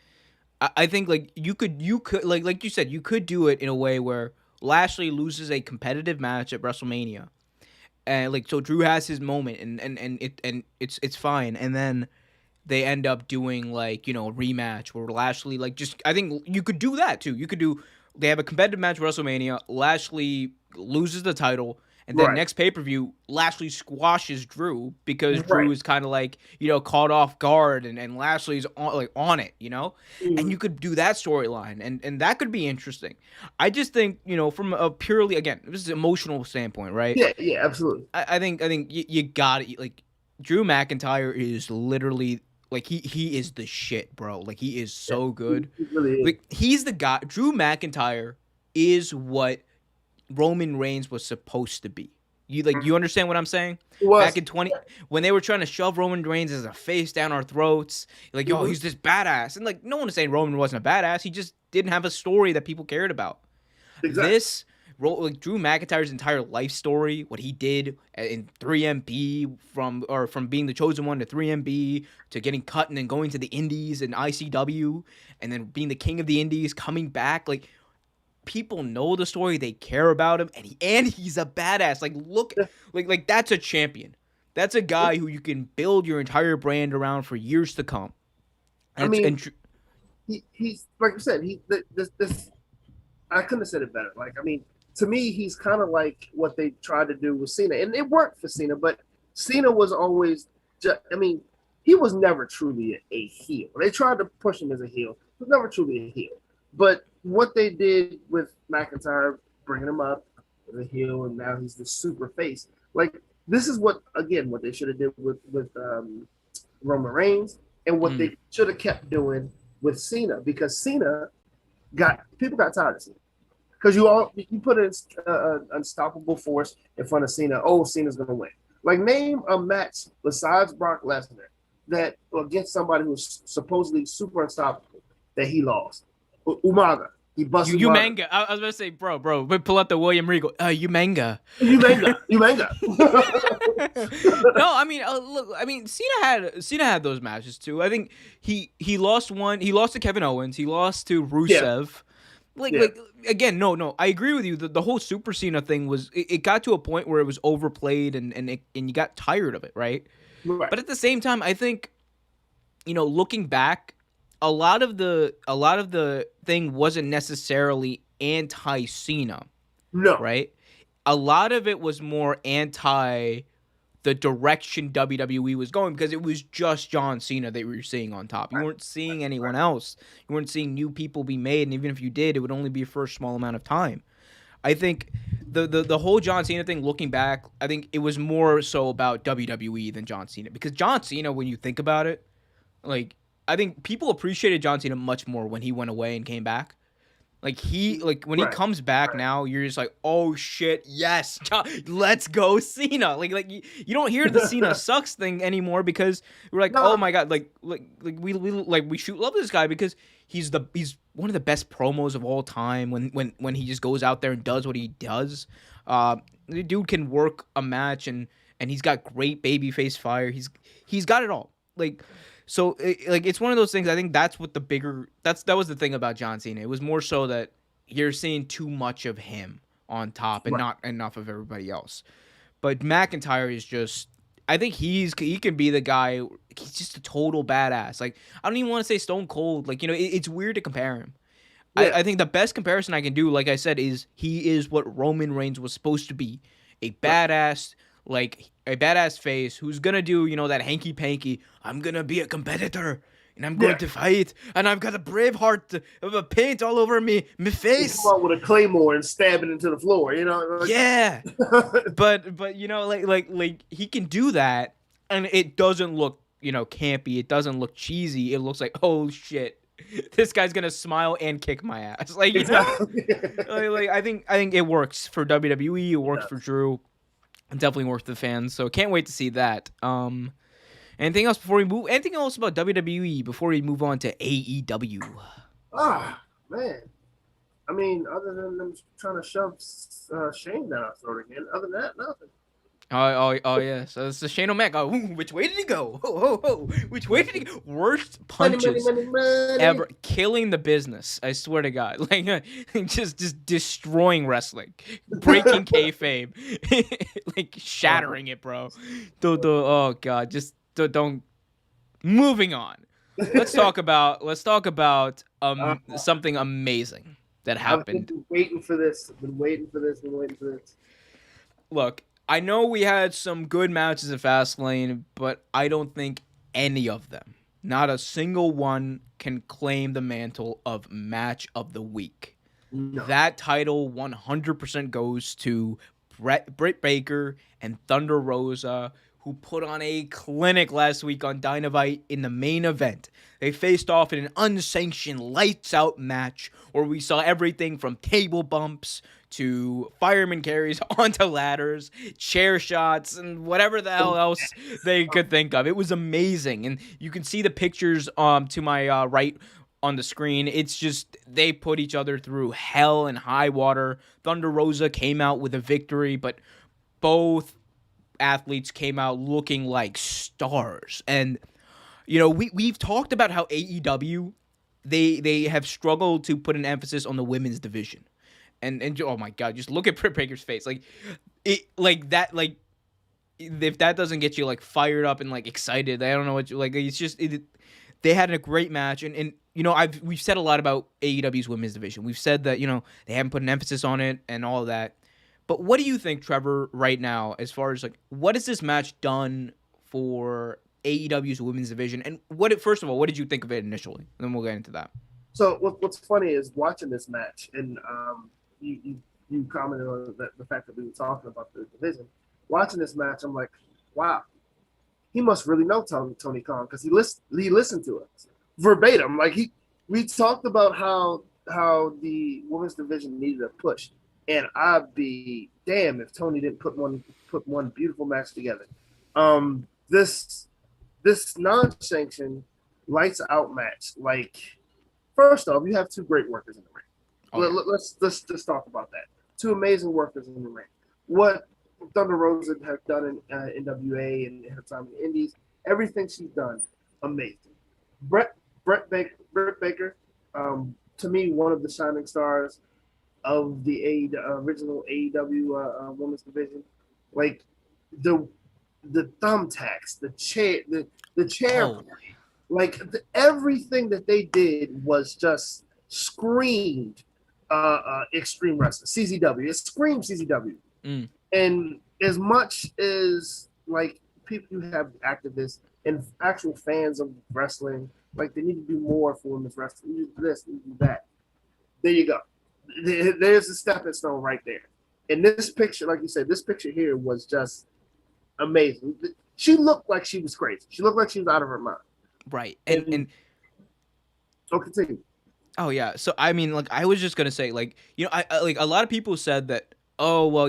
like you could like you said, you could do it in a way where Lashley loses a competitive match at WrestleMania, and like so Drew has his moment and it's fine, and then they end up doing like a rematch where Lashley I think you could do that too. They have a competitive match at WrestleMania. Lashley loses the title. And then next pay-per-view, Lashley squashes Drew because Drew is kind of like, caught off guard and Lashley's on it, And you could do that storyline and that could be interesting. I just think, from a purely, again, this is an emotional standpoint, right? Yeah, absolutely. I think you got it. Like, Drew McIntyre is literally, like, he is the shit, bro. Like, he is so good. He really is. Like, he's the guy. Drew McIntyre is what Roman Reigns was supposed to be. You understand what I'm saying? Back in when they were trying to shove Roman Reigns as a face down our throats, like, yo, he's this badass, and like no one is saying Roman wasn't a badass. He just didn't have a story that people cared about. Exactly. like Drew McIntyre's entire life story, what he did in 3MP from being the chosen one to 3MB to getting cut and then going to the Indies and ICW and then being the king of the Indies, coming back. Like, people know the story, they care about him, and he's a badass. Like, look, like that's a champion. That's a guy who you can build your entire brand around for years to come. He's like you said. This I couldn't have said it better. Like, I mean, to me, he's kind of like what they tried to do with Cena, and it worked for Cena. But Cena was always he was never truly a heel. They tried to push him as a heel. He was never truly a heel. But what they did with McIntyre, bringing him up as a heel, and now he's the super face. Like, this is what they should have did with Roman Reigns, and what they should have kept doing with Cena, because people got tired of Cena. Because you put an unstoppable force in front of Cena. Oh, Cena's gonna win. Like, name a match besides Brock Lesnar that against somebody who's supposedly super unstoppable that he lost. Umaga. He busted Umanga. I was about to say, bro, we pull out the William Regal. Umanga. Umanga. No, I mean, look, I mean, Cena had those matches too. I think he lost one. He lost to Kevin Owens. He lost to Rusev. Yeah. Like again, no, I agree with you. The whole Super Cena thing was it got to a point where it was overplayed and you got tired of it, right? But at the same time, I think, looking back, a lot of the thing wasn't necessarily anti-Cena. No. Right? A lot of it was more anti the direction WWE was going, because it was just John Cena that we were seeing on top. You weren't seeing anyone else. You weren't seeing new people be made, and even if you did, it would only be for a small amount of time. I think the whole John Cena thing, looking back, I think it was more so about WWE than John Cena, because John Cena, when you think about it, like, I think people appreciated John Cena much more when he went away and came back. Like, when he comes back now, you're just like, oh shit, yes, let's go Cena. Like you don't hear the Cena sucks thing anymore, because we're like, oh my god, like we shoot love this guy because he's one of the best promos of all time. When he just goes out there and does what he does, the dude can work a match and he's got great babyface fire. He's got it all. Like. So, it's one of those things. I think that's what that was the thing about John Cena. It was more so that you're seeing too much of him on top and not enough of everybody else. But McIntyre is just, I think he can be the guy. He's just a total badass. Like, I don't even want to say Stone Cold. Like, it's weird to compare him. Yeah. I think the best comparison I can do, like I said, is he is what Roman Reigns was supposed to be. A badass, like a badass face who's gonna do, that hanky panky. I'm gonna be a competitor and I'm going to fight, and I've got a brave heart of a paint all over me face. Come out with a claymore and stab it into the floor, Yeah, but like he can do that, and it doesn't look campy. It doesn't look cheesy. It looks like, oh shit, this guy's gonna smile and kick my ass. Like, like I think it works for WWE. It works for Drew. Definitely worth the fans, so can't wait to see that. Anything else before we move? Anything else about WWE before we move on to AEW? Man, I mean, other than them trying to shove Shane down our throat again, other than that, nothing. Oh yeah. So it's the Shane O'Mac. Oh, which way did he go? Which way did he go? Worst punches money. ever. Killing the business. I swear to God. Like, just destroying wrestling. Breaking kayfabe. Like, shattering it, bro. Oh God. Just don't. Moving on. Let's talk about something amazing that happened. I've been waiting for this. Been waiting for this. Look, I know we had some good matches at Fastlane, but I don't think any of them, not a single one, can claim the mantle of match of the week. No. That title 100% goes to Britt Baker and Thunder Rosa, who put on a clinic last week on Dynamite in the main event. They faced off in an unsanctioned lights-out match where we saw everything from table bumps to fireman carries onto ladders, chair shots, and whatever the hell else they could think of. It was amazing. And you can see the pictures to my right on the screen. It's just they put each other through hell and high water. Thunder Rosa came out with a victory, but both athletes came out looking like stars. And we've talked about how AEW they have struggled to put an emphasis on the women's division. And oh my god, just look at Britt Baker's face. If that doesn't get you like fired up and like excited, I don't know what it's just they had a great match. And we've said a lot about AEW's women's division. We've said that they haven't put an emphasis on it and all of that. But what do you think, Trevor, right now, as far as like what has this match done for AEW's women's division? And first of all, what did you think of it initially? And then we'll get into that. So what's funny is watching this match, and you commented on the fact that we were talking about the division. Watching this match, I'm like, wow, he must really know Tony Khan, because he listened to us verbatim. Like we talked about how the women's division needed a push, and I'd be damn if Tony didn't put one beautiful match together. This non-sanctioned lights out match, like, first off, you have two great workers in the ring. Okay. Let's just talk about that. Two amazing workers in the ring. What Thunder Rosa has done in NWA and her time in the Indies, everything she's done, amazing. Britt Baker, to me, one of the shining stars of the original AEW women's division. Like the thumbtacks, the chair, like everything that they did was just screamed Extreme Wrestling, CZW. It screamed CZW. And as much as like people who have activists and actual fans of wrestling, like they need to do more for women's wrestling. You do this, you do that. There you go. There's a stepping stone right there. And this picture, like you said, this picture here was just amazing. She looked like she was crazy. She looked like she was out of her mind. Right. And continue. Oh yeah. So I mean, like I was just gonna say, like, I like a lot of people said that, oh well,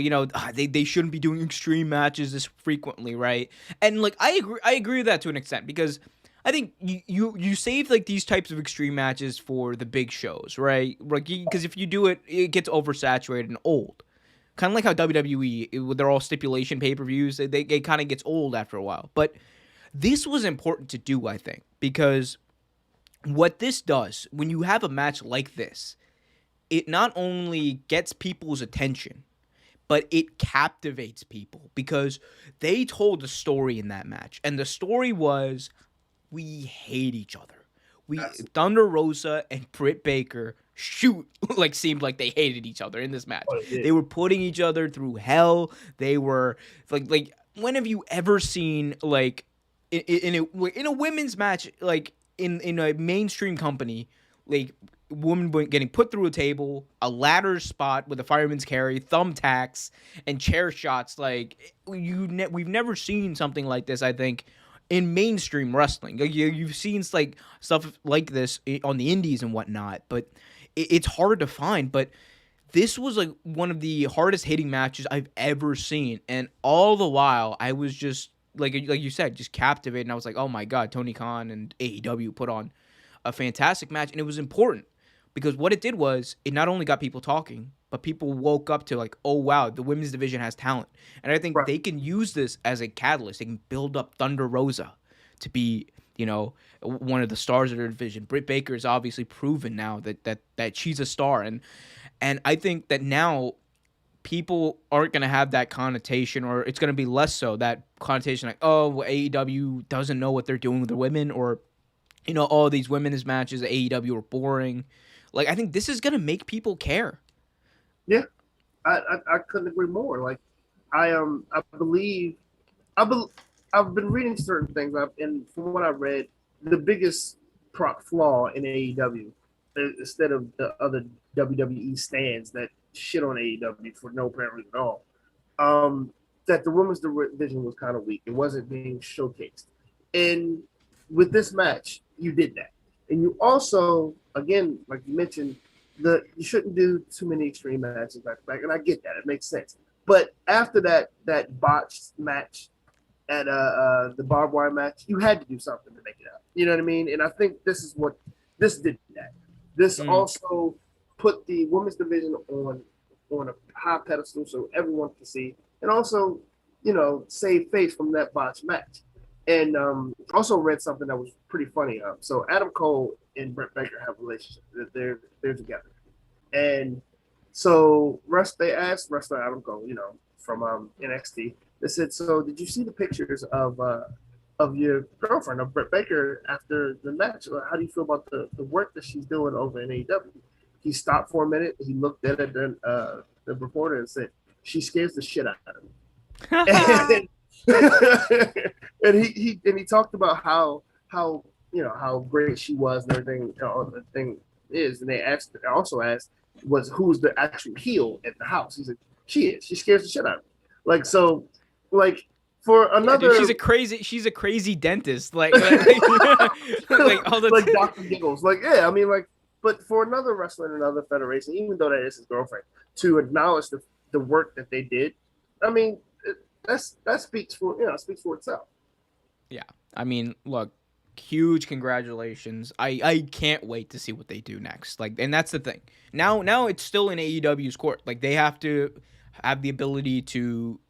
they shouldn't be doing extreme matches this frequently, right? And like I agree with that to an extent, because I think you save like these types of extreme matches for the big shows, right? Like, because if you do it, it gets oversaturated and old. Kind of like how WWE, they're all stipulation pay-per-views, they kind of gets old after a while. But this was important to do, I think, because what this does, when you have a match like this, it not only gets people's attention, but it captivates people, because they told a story in that match. And the story was, we hate each other. Thunder Rosa and Britt Baker seemed like they hated each other in this match. They were putting each other through hell. They were like when have you ever seen like in a women's match, like in a mainstream company, like woman getting put through a table, a ladder spot with a fireman's carry, thumbtacks, and chair shots? Like we've never seen something like this, I think, in mainstream wrestling. You've seen like stuff like this on the indies and whatnot, but it's hard to find. But this was like one of the hardest hitting matches I've ever seen, and all the while I was just like you said, just captivated. And I was like, oh my god, Tony Khan and AEW put on a fantastic match, and it was important because what it did was it not only got people talking, but people woke up to like, oh wow, the women's division has talent. And I think they can use this as a catalyst. They can build up Thunder Rosa to be, one of the stars of their division. Britt Baker is obviously proven now that she's a star. And I think that now people aren't going to have that connotation, or it's going to be less so that connotation like, oh, AEW doesn't know what they're doing with the women, or, all these women's matches at AEW are boring. Like, I think this is going to make people care. Yeah, I couldn't agree more. Like, I've been reading certain things, and from what I read, the biggest flaw in AEW, instead of the other WWE stands that shit on AEW for no apparent reason at all, that the women's division was kind of weak. It wasn't being showcased. And with this match, you did that. And you also, again, like you mentioned, you shouldn't do too many extreme matches back to back, and I get that. It makes sense. But after that botched match at the barbed wire match, you had to do something to make it out. You know what I mean? And I think this did that. This also put the women's division on a high pedestal so everyone can see, and also, save face from that botched match. And also read something that was pretty funny. So Adam Cole and Britt Baker have a relationship. They're together, and so they asked wrestler Adam Cole, from NXT. They said, "So did you see the pictures of your girlfriend, of Britt Baker, after the match? How do you feel about the work that she's doing over in AEW?" He stopped for a minute. He looked at the reporter and said, "She scares the shit out of me." and he talked about how great she was and everything. The thing is, and they also asked, was who's the actual heel at the house? He said, "She scares the shit out of me." Like, so, like, for another, dude, she's a crazy dentist. Like all the like Dr. Giggles. Like, yeah, I mean, like, but for another wrestler in another federation, even though that is his girlfriend, to acknowledge the work that they did, I mean, that speaks for itself. Yeah, I mean, look, huge congratulations. I can't wait to see what they do next. Like, and that's the thing. Now it's still in AEW's court. Like, they have to have the ability to,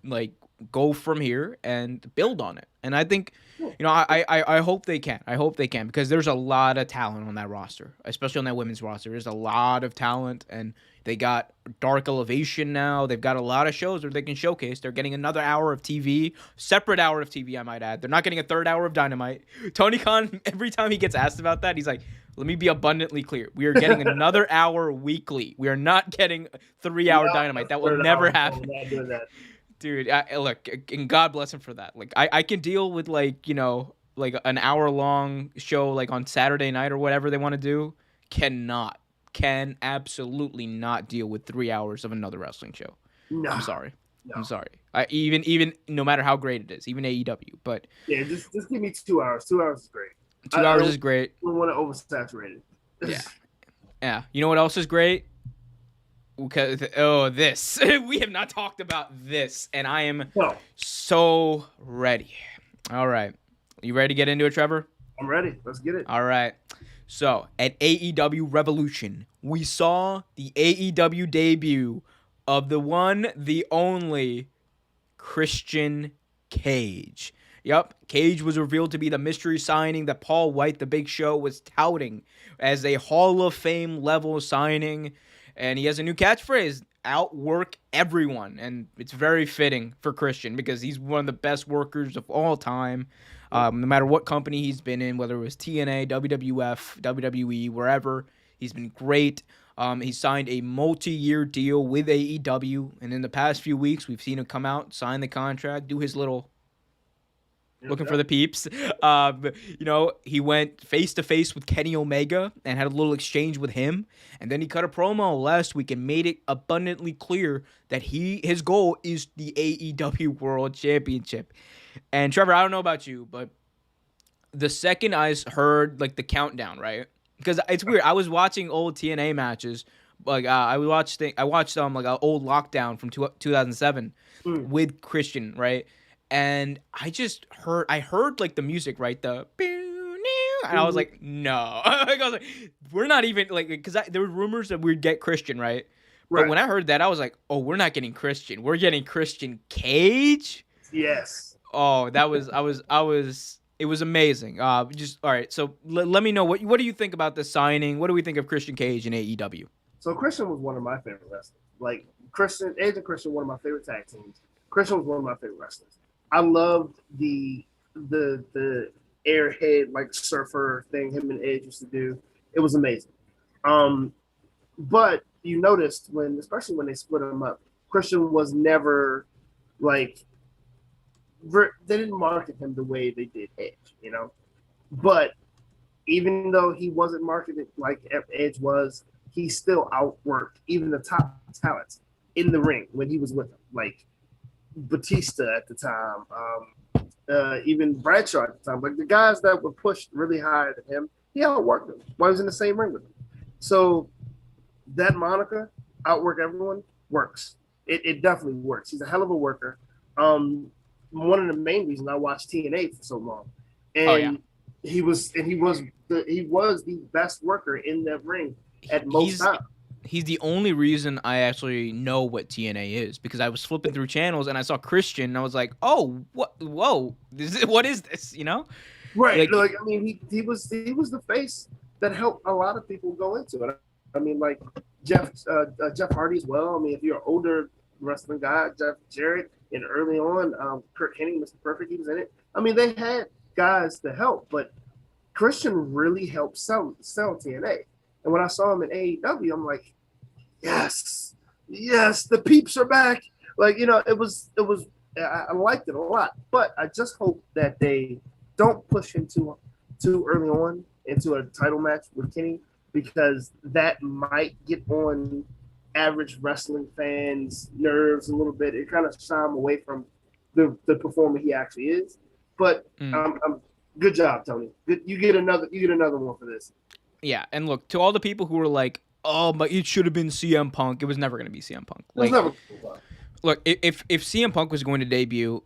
like, go from here and build on it. And I think, I hope they can. I hope they can, because there's a lot of talent on that roster, especially on that women's roster. There's a lot of talent, and they got Dark Elevation now. They've got a lot of shows where they can showcase. They're getting another hour of TV, separate hour of TV, I might add. They're not getting a third hour of Dynamite. Tony Khan, every time he gets asked about that, he's like, let me be abundantly clear. We are getting another hour weekly. We are not getting 3-hour Dynamite. That will never happen. Dude, look, and God bless him for that. Like, I can deal with, like, like an hour-long show, like, on Saturday night or whatever they want to do. Can absolutely not deal with 3 hours of another wrestling show. No. I'm sorry. No. I'm sorry. Even no matter how great it is, even AEW. But yeah, just give me 2 hours. 2 hours is great. 2 hours is great. I don't want to oversaturate it. Yeah. You know what else is great? Because this we have not talked about this, and I am so ready. All right, you ready to get into it, Trevor? I'm ready. Let's get it. All right. So at AEW Revolution, we saw the AEW debut of the one, the only Christian Cage. Yep, Cage was revealed to be the mystery signing that Paul White, the Big Show, was touting as a Hall of Fame level signing. And he has a new catchphrase, outwork everyone. And it's very fitting for Christian, because he's one of the best workers of all time. No matter what company he's been in, whether it was TNA, WWF, WWE, wherever, he's been great. He signed a multi-year deal with AEW. And in the past few weeks, we've seen him come out, sign the contract, do his little... looking for the peeps. He went face-to-face with Kenny Omega and had a little exchange with him. And then he cut a promo last week and made it abundantly clear that his goal is the AEW World Championship. And Trevor, I don't know about you, but the second I heard, like, the countdown, right? Because it's weird. I was watching old TNA matches. Like, I watched like an old Lockdown from 2007 with Christian, right? And I heard like the music, right? The and I was like, no. I was like, we're not even like, because there were rumors that we'd get Christian, right? But when I heard that, I was like, oh, we're not getting Christian. We're getting Christian Cage. Yes. Oh, it was amazing. All right. So let me know what do you think about the signing? What do we think of Christian Cage in AEW? So Christian was one of my favorite wrestlers. Like, Edge and Christian, one of my favorite tag teams. Christian was one of my favorite wrestlers. I loved the airhead, like, surfer thing him and Edge used to do. It was amazing. But you noticed especially when they split him up, Christian was never, like, they didn't market him the way they did Edge, But even though he wasn't marketed like Edge was, he still outworked even the top talents in the ring when he was with them. Like Batista at the time, even Bradshaw at the time. Like, the guys that were pushed really higher than him, he outworked them while he was in the same ring with them. So that moniker, outwork everyone, works. It definitely works. He's a hell of a worker. One of the main reasons I watched TNA for so long. And he was the best worker in that ring at most times. He's the only reason I actually know what TNA is, because I was flipping through channels and I saw Christian and I was like, oh, what? Whoa, what is this? You know? Right. Like I mean, he was the face that helped a lot of people go into it. I mean, like Jeff Hardy as well. I mean, if you're an older wrestling guy, Jeff Jarrett, and early on, Kurt Hennig, Mr. Perfect, he was in it. I mean, they had guys to help, but Christian really helped sell TNA. And when I saw him in AEW, I'm like, yes, the peeps are back. Like, you know, it was. I liked it a lot, but I just hope that they don't push him too early on into a title match with Kenny, because that might get on average wrestling fans' nerves a little bit. It kind of shy him away from the performer he actually is. But good job, Tony. You get another one for this. Yeah, and look, to all the people who were like, "Oh, but it should have been CM Punk," it was never going to be CM Punk. Like, look, if CM Punk was going to debut,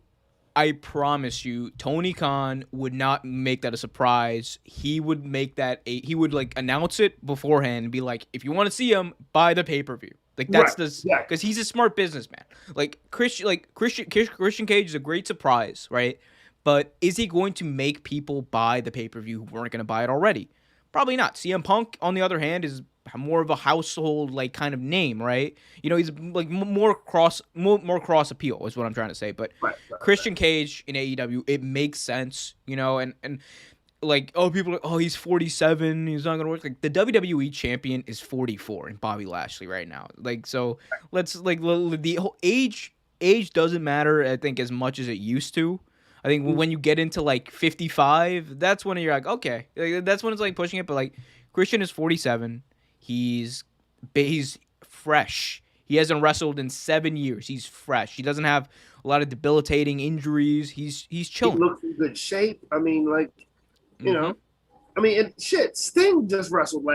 I promise you, Tony Khan would not make that a surprise. He would make that he would like announce it beforehand and be like, "If you want to see him, buy the pay-per-view." Like that's because he's a smart businessman. Like Christian Cage is a great surprise, right? But is he going to make people buy the pay-per-view who weren't going to buy it already? Probably not. CM Punk, on the other hand, is more of a household like kind of name, right? You know, he's like more cross appeal is what I'm trying to say. But Christian Cage in AEW, it makes sense, you know, and like, oh, people are like, oh, he's 47, he's not gonna work. Like the WWE champion is 44 and Bobby Lashley right now. Like, so let's like the whole age doesn't matter, I think, as much as it used to. I think when you get into like 55, that's when you're like, okay, that's when it's like pushing it. But like Christian is 47. He's fresh. He hasn't wrestled in 7 years. He's fresh. He doesn't have a lot of debilitating injuries. He's chilling. He looks in good shape. I mean, like, you know, I mean, and shit, Sting just wrestled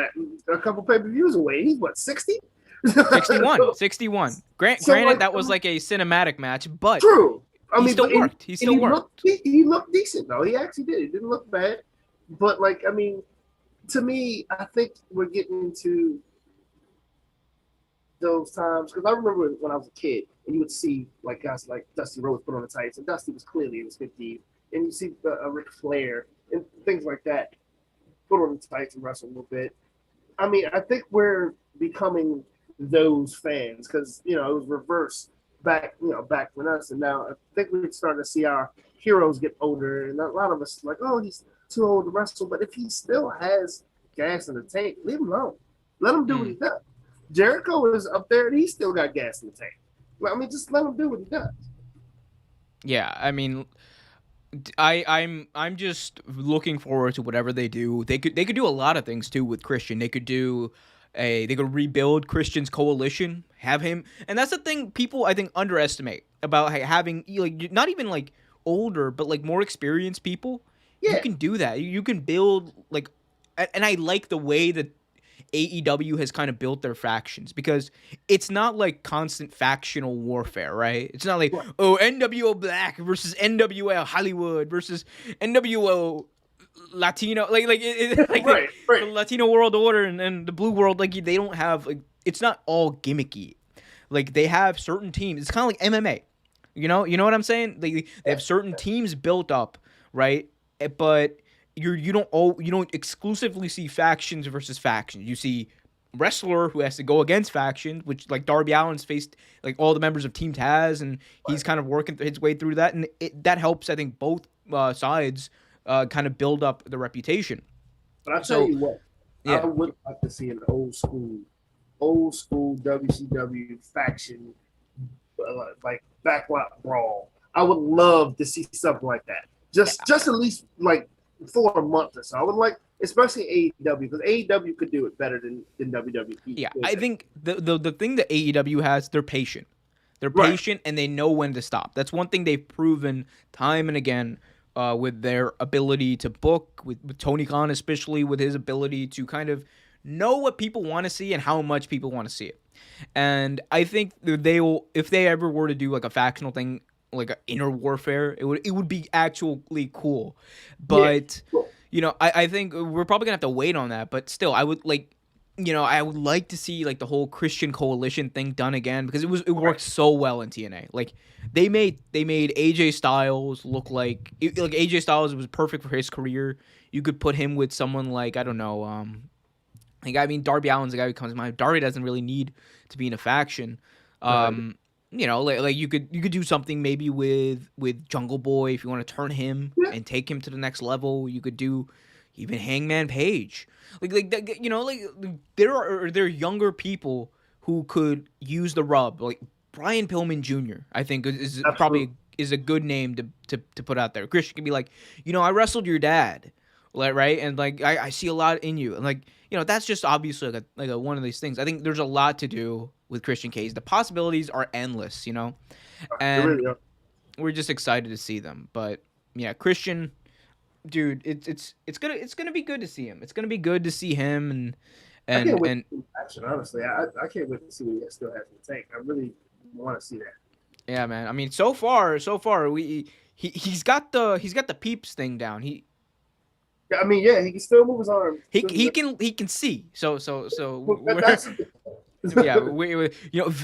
a couple pay-per-views away. He's what, 60? 61. Granted, like, that was like a cinematic match, but true. I mean, he still worked. He looked decent though. He actually did. He didn't look bad. But like, I mean, to me, I think we're getting into those times, because I remember when I was a kid and you would see like guys like Dusty Rhodes put on the tights, and Dusty was clearly in his 50s, and you see Ric Flair and things like that put on the tights and wrestle a little bit. I mean, I think we're becoming those fans, because you know it was reversed back when us, and now I think we're starting to see our heroes get older, and a lot of us are like, oh, he's too old to wrestle. But if he still has gas in the tank, leave him alone. Let him do what he does. Jericho is up there, and he's still got gas in the tank. I mean, just let him do what he does. Yeah, I mean, I'm just looking forward to whatever they do. They could do a lot of things too with Christian. They could rebuild Christian's coalition, have him, and that's the thing people I think underestimate about having like not even like older but like more experienced people. Yeah. You can do that. You can build like, and I like the way that AEW has kind of built their factions, because it's not like constant factional warfare, right? It's not like, oh, NWO Black versus NWO Hollywood versus NWO Latino, like right. The Latino World Order and the Blue World, like they don't have like, it's not all gimmicky. Like they have certain teams. It's kind of like MMA. You know what I'm saying? They have certain teams built up, right? But you don't exclusively see factions versus factions. You see wrestler who has to go against factions, which like Darby Allin's faced like all the members of Team Taz, and he's kind of working his way through that, and that helps I think both sides kind of build up the reputation. But I'll tell you what, yeah. I would like to see an old school WCW faction like backlot brawl. I would love to see something like that. Just at least like for a month or so. I would like, especially AEW, because AEW could do it better than WWE. Yeah, I think the thing that AEW has, they're patient. They're patient and they know when to stop. That's one thing they've proven time and again with their ability to book, with Tony Khan especially, with his ability to kind of know what people want to see and how much people want to see it. And I think they will, if they ever were to do like a factional thing, like an inner warfare, it would be actually cool. But I think we're probably gonna have to wait on that, but still, I would like, I would like to see like the whole Christian coalition thing done again because it worked so well in TNA. Like they made AJ Styles look like AJ Styles was perfect for his career. You could put him with someone like, I don't know, Darby Allin's the guy who comes to mind. Darby doesn't really need to be in a faction. Like you could do something maybe with Jungle Boy if you want to turn him and take him to the next level. You could do even Hangman Page. There are younger people who could use the rub. Like Brian Pillman Jr. I think is probably a good name to put out there. Christian can be like, I wrestled your dad, right? And like I see a lot in you, and like that's just obviously like a one of these things. I think there's a lot to do with Christian Cage. The possibilities are endless, and really we're just excited to see them. But yeah, Christian, dude, it's gonna be good to see him. It's gonna be good to see him and I can't wait to see action, honestly. I can't wait to see what he still has in the tank. I really want to see that. Yeah, man. I mean, so far he's got the peeps thing down. He can still move his arm. He can see. So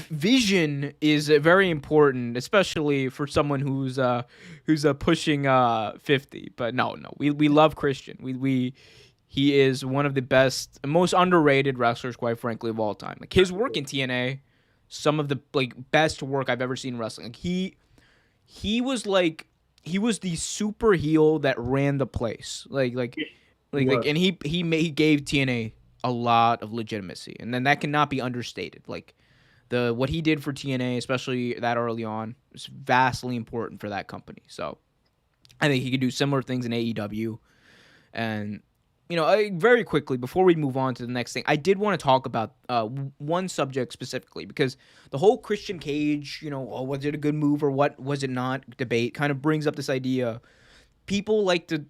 vision is very important, especially for someone who's pushing 50. But no, we love Christian. He is one of the best, most underrated wrestlers, quite frankly, of all time. Like his work in TNA, some of the best work I've ever seen in wrestling. Like he was the super heel that ran the place. And he gave TNA a lot of legitimacy, and then that cannot be understated. Like what he did for TNA, especially that early on, was vastly important for that company. So I think he could do similar things in AEW. And very quickly before we move on to the next thing, I did want to talk about one subject specifically, because the whole Christian Cage, was it a good move or what was it not debate kind of brings up this idea. People like to,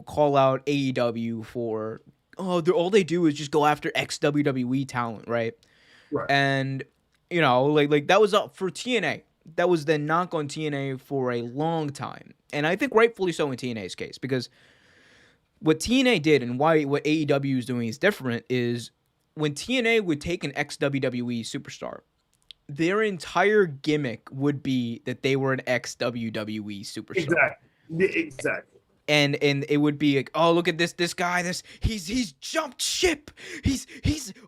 call out AEW for, all they do is just go after ex-WWE talent, right? Right. And, like that was up for TNA. That was the knock on TNA for a long time. And I think rightfully so in TNA's case, because what TNA did and what AEW is doing is different is when TNA would take an ex-WWE superstar, their entire gimmick would be that they were an ex-WWE superstar. Exactly. And it would be like, oh, look at this guy, he's jumped ship. He's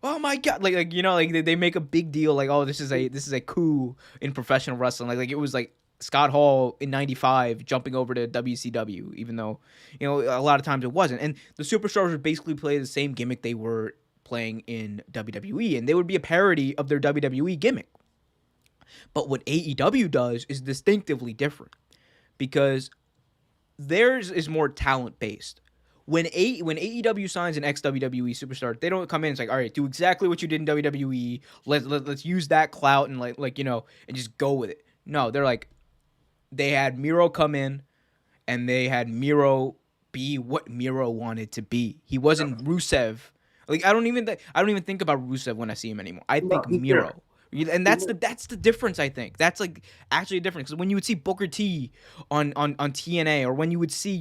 oh my god, they make a big deal like, oh, this is a coup in professional wrestling. Like it was like Scott Hall in '95 jumping over to WCW, even though a lot of times it wasn't. And the superstars would basically play the same gimmick they were playing in WWE, and they would be a parody of their WWE gimmick. But what AEW does is distinctively different, because theirs is more talent based. When AEW signs an ex-WWE superstar, they don't come in and say, all right, do exactly what you did in WWE. Let's use that clout and and just go with it. No, they're like, they had Miro come in, and they had Miro be what Miro wanted to be. He wasn't Rusev. Like I don't even think about Rusev when I see him anymore. I think Miro. And that's the difference, I think. That's like actually a difference. Because when you would see Booker T on TNA, or when you would see,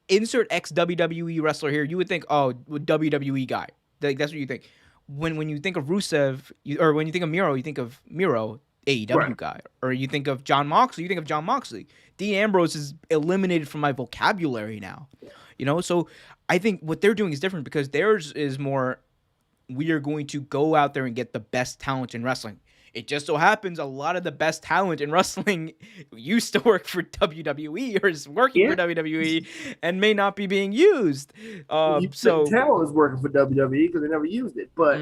insert ex WWE wrestler here, you would think, oh, WWE guy. Like that's what you think. When you think of Rusev, or when you think of Miro, you think of Miro, AEW guy. Or you think of John Moxley, you think of John Moxley. Dean Ambrose is eliminated from my vocabulary now. So I think what they're doing is different, because theirs is more, we are going to go out there and get the best talent in wrestling. It just so happens a lot of the best talent in wrestling used to work for WWE or is working for WWE and may not be being used. So talent is working for WWE because they never used it. But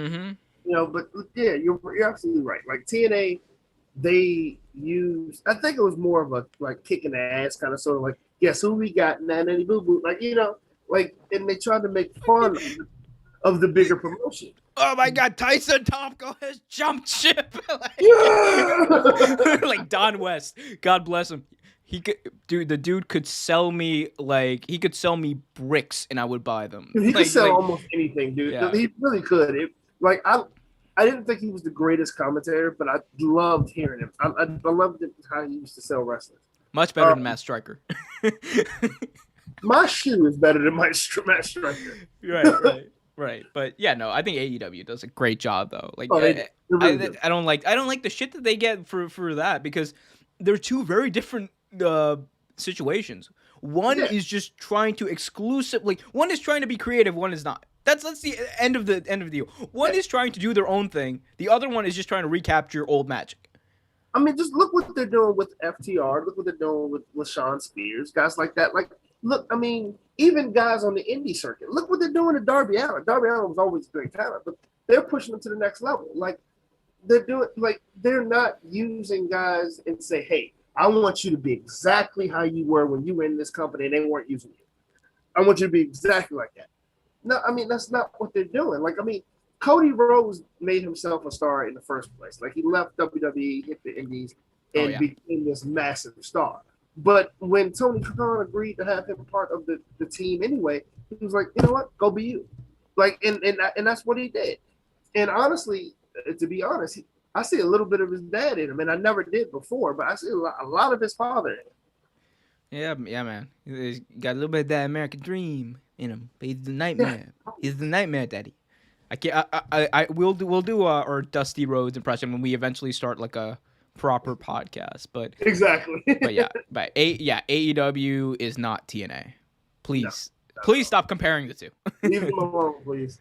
you're absolutely right. Like TNA, they used, I think it was more of a like kicking the ass kind of sort of like, guess who we got, nanny boo boo, and they tried to make fun of the bigger promotion. Oh my God, Tyson Tomko has jumped ship. Like Don West, God bless him. The dude could sell me bricks and I would buy them. He could sell almost anything, dude. Yeah. He really could. I didn't think he was the greatest commentator, but I loved hearing him. I loved how he used to sell wrestling. Much better than Matt Striker. My shoe is better than Matt Striker. Right. But yeah, no, I think AEW does a great job though. Like, Really I don't like the shit that they get for that, because they're two very different situations. One is just trying to one is trying to be creative, one is not. That's the end of the deal. One is trying to do their own thing. The other one is just trying to recapture old magic. I mean, just look what they're doing with FTR. Look what they're doing with Sean Spears, guys like that. Like, look, I mean, even guys on the indie circuit. Look what they're doing to Darby Allin. Darby Allin was always great talent, but they're pushing them to the next level. Like, they're not using guys and say, hey, I want you to be exactly how you were when you were in this company and they weren't using you. I want you to be exactly like that. No, I mean, that's not what they're doing. Like, I mean, Cody Rhodes made himself a star in the first place. Like, he left WWE, hit the Indies, and became this massive star. But when Tony Khan agreed to have him part of the team anyway, he was like, you know what? Go be you. Like, and that's what he did. And honestly, to be honest, I see a little bit of his dad in him, and I never did before, but I see a lot of his father in him. Yeah, man. He's got a little bit of that American dream in him. But he's the nightmare. He's the nightmare daddy. We'll do our Dusty Rhodes impression when we eventually start like a proper podcast. But exactly. but AEW is not TNA. Please stop comparing the two. Leave them alone, please.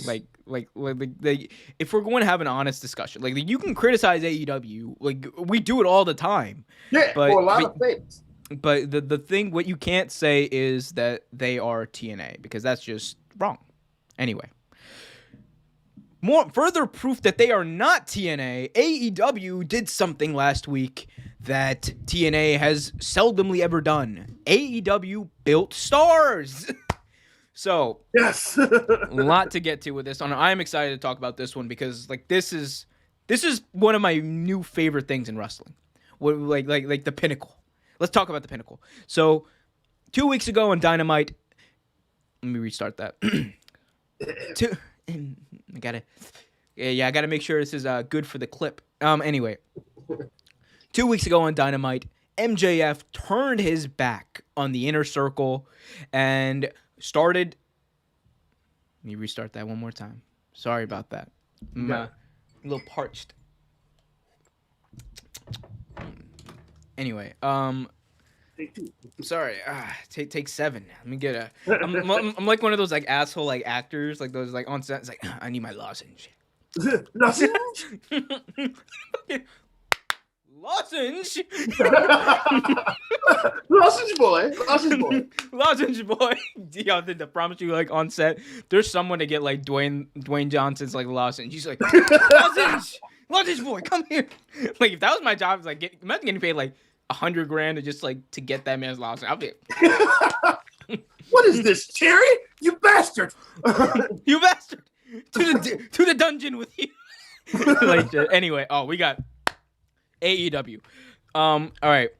Like, if we're going to have an honest discussion, like you can criticize AEW, like we do it all the time. Yeah, for a lot of things. But the thing, what you can't say is that they are TNA, because that's just wrong. Anyway. Further proof that they are not TNA, AEW did something last week that TNA has seldomly ever done. AEW built stars. So, yes. A lot to get to with this one. I'm excited to talk about this one because like this is one of my new favorite things in wrestling. Like the pinnacle. Let's talk about the pinnacle. So, 2 weeks ago on Dynamite, let me restart that. I gotta make sure this is good for the clip. Anyway, 2 weeks ago on Dynamite, MJF turned his back on the Inner Circle and started. Let me restart that one more time. Sorry about that. I'm a little parched. Anyway, sorry. Take 7. Let me get a. I'm like one of those like asshole like actors, like those like on set. It's like I need my lozenge. Lozenge. Lozenge. Lozenge boy. Lozenge boy. Lozenge boy. Yo, I promise you, like on set, there's someone to get like Dwayne Johnson's like lozenge. He's like lozenge boy, come here. Like if that was my job, it's like imagine getting paid like $100,000 to just like to get that man's lozenge. I'll be. What is this, Cherry? You bastard! You bastard! To the dungeon with you. Like anyway, we got AEW. All right.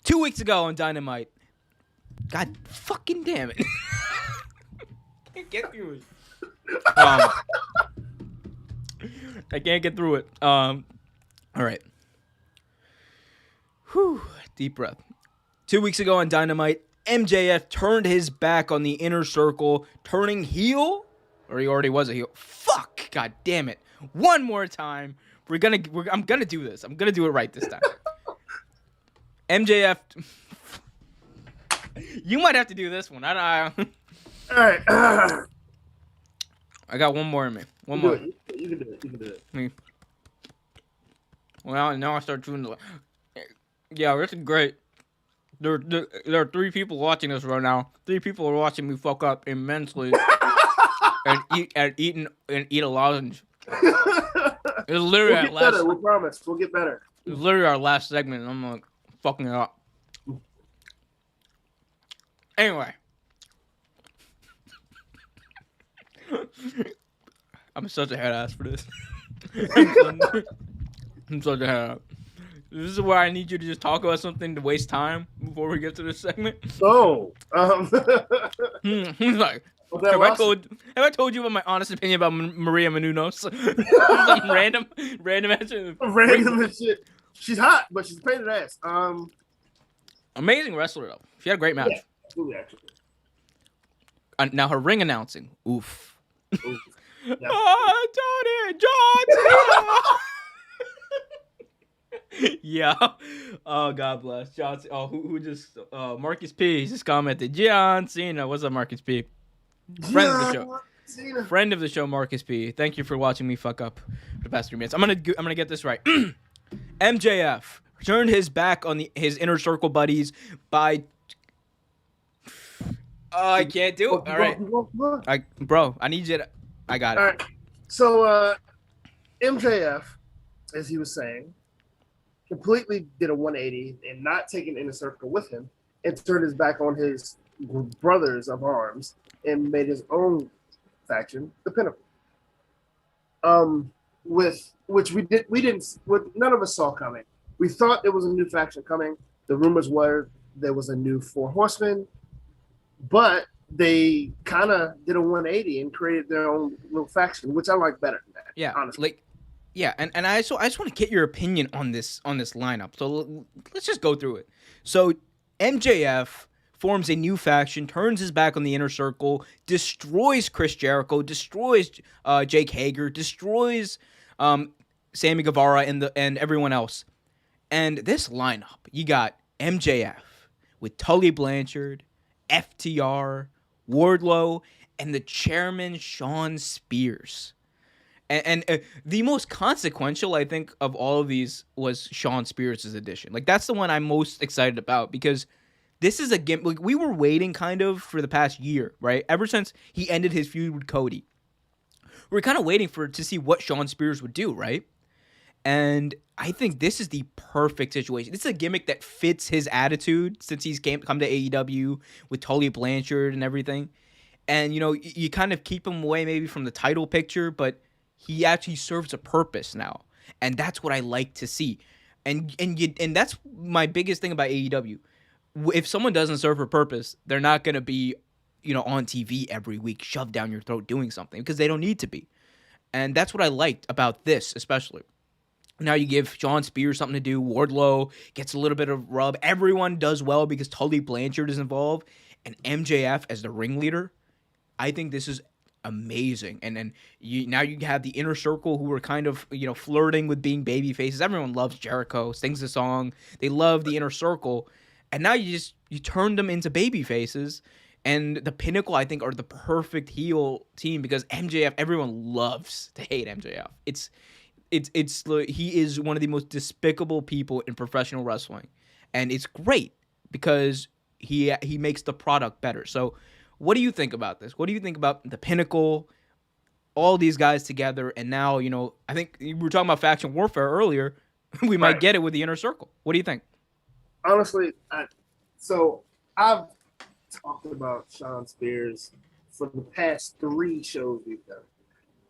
2 weeks ago on Dynamite. God fucking damn it. Can't get through it. I can't get through it. All right. Whew. Deep breath. 2 weeks ago on Dynamite, MJF turned his back on the Inner Circle, turning heel. Or he already was a heel. Fuck. God damn it. One more time. I'm gonna do this. I'm gonna do it right this time. MJF. You might have to do this one. All right. I got one more in me. One more. You can do it. Well, now I start doing the. Yeah, this is great. There are 3 people watching this right now. 3 people are watching me fuck up immensely and eat a lozenge. It's literally we'll get better. We promise. We'll get better. It's literally our last segment, and I'm like fucking it up. Anyway, I'm such a head ass for this. I'm such a head ass. This is where I need you to just talk about something to waste time before we get to this segment. So, he's like, have I told you about my honest opinion about Maria Menounos? Some random answer. Random shit. She's hot, but she's a pain in the ass. Amazing wrestler though. She had a great match. Yeah, absolutely, actually. Now her ring announcing. Oof. Ooh, yeah. Oh, Tony, John Cena. Yeah. Oh, God bless. John Cena. Oh, who just Marcus P. He just commented. John Cena. What's up, Marcus P? Friend of the show. Cena. Friend of the show, Marcus P. Thank you for watching me fuck up for the past 3 minutes. I'm gonna get this right. MJF turned his back on his inner circle buddies by. I can't do it. All right, bro. I need you to. I got it. All right. So MJF, as he was saying, completely did a 180 and not taking Inner Circle with him, and turned his back on his brothers of arms and made his own faction, the Pinnacle. With which none of us saw coming. We thought there was a new faction coming. The rumors were there was a new Four Horsemen, but they kind of did a 180 and created their own little faction, which I like better than that. Yeah, honestly. And I just want to get your opinion on this lineup. So let's just go through it. So MJF forms a new faction, turns his back on the Inner Circle, destroys Chris Jericho, destroys Jake Hager, destroys Sammy Guevara and everyone else. And this lineup, you got MJF with Tully Blanchard, FTR, Wardlow, and the chairman Sean Spears. And the most consequential, I think, of all of these was Sean Spears' addition. Like, that's the one I'm most excited about because this is a game. Like, we were waiting kind of for the past year, right? Ever since he ended his feud with Cody. We were kind of waiting to see what Sean Spears would do, right? And I think this is the perfect situation. This is a gimmick that fits his attitude since he's come to AEW with Tully Blanchard and everything. And, you know, you kind of keep him away maybe from the title picture, but he actually serves a purpose now. And that's what I like to see. And that's my biggest thing about AEW. If someone doesn't serve a purpose, they're not going to be, you know, on TV every week, shoved down your throat doing something because they don't need to be. And that's what I liked about this, especially. Now you give Sean Spears something to do. Wardlow gets a little bit of rub. Everyone does well because Tully Blanchard is involved. And MJF as the ringleader. I think this is amazing. And then now you have the Inner Circle who are kind of, you know, flirting with being baby faces. Everyone loves Jericho, sings the song. They love the Inner Circle. And now you turn them into baby faces. And the Pinnacle, I think, are the perfect heel team because MJF, everyone loves to hate MJF. He is one of the most despicable people in professional wrestling. And it's great because he makes the product better. So what do you think about this? What do you think about the Pinnacle, all these guys together? And now, you know, I think we were talking about faction warfare earlier. We might get it with the Inner Circle. What do you think? Honestly, I've talked about Sean Spears for the past 3 shows we've done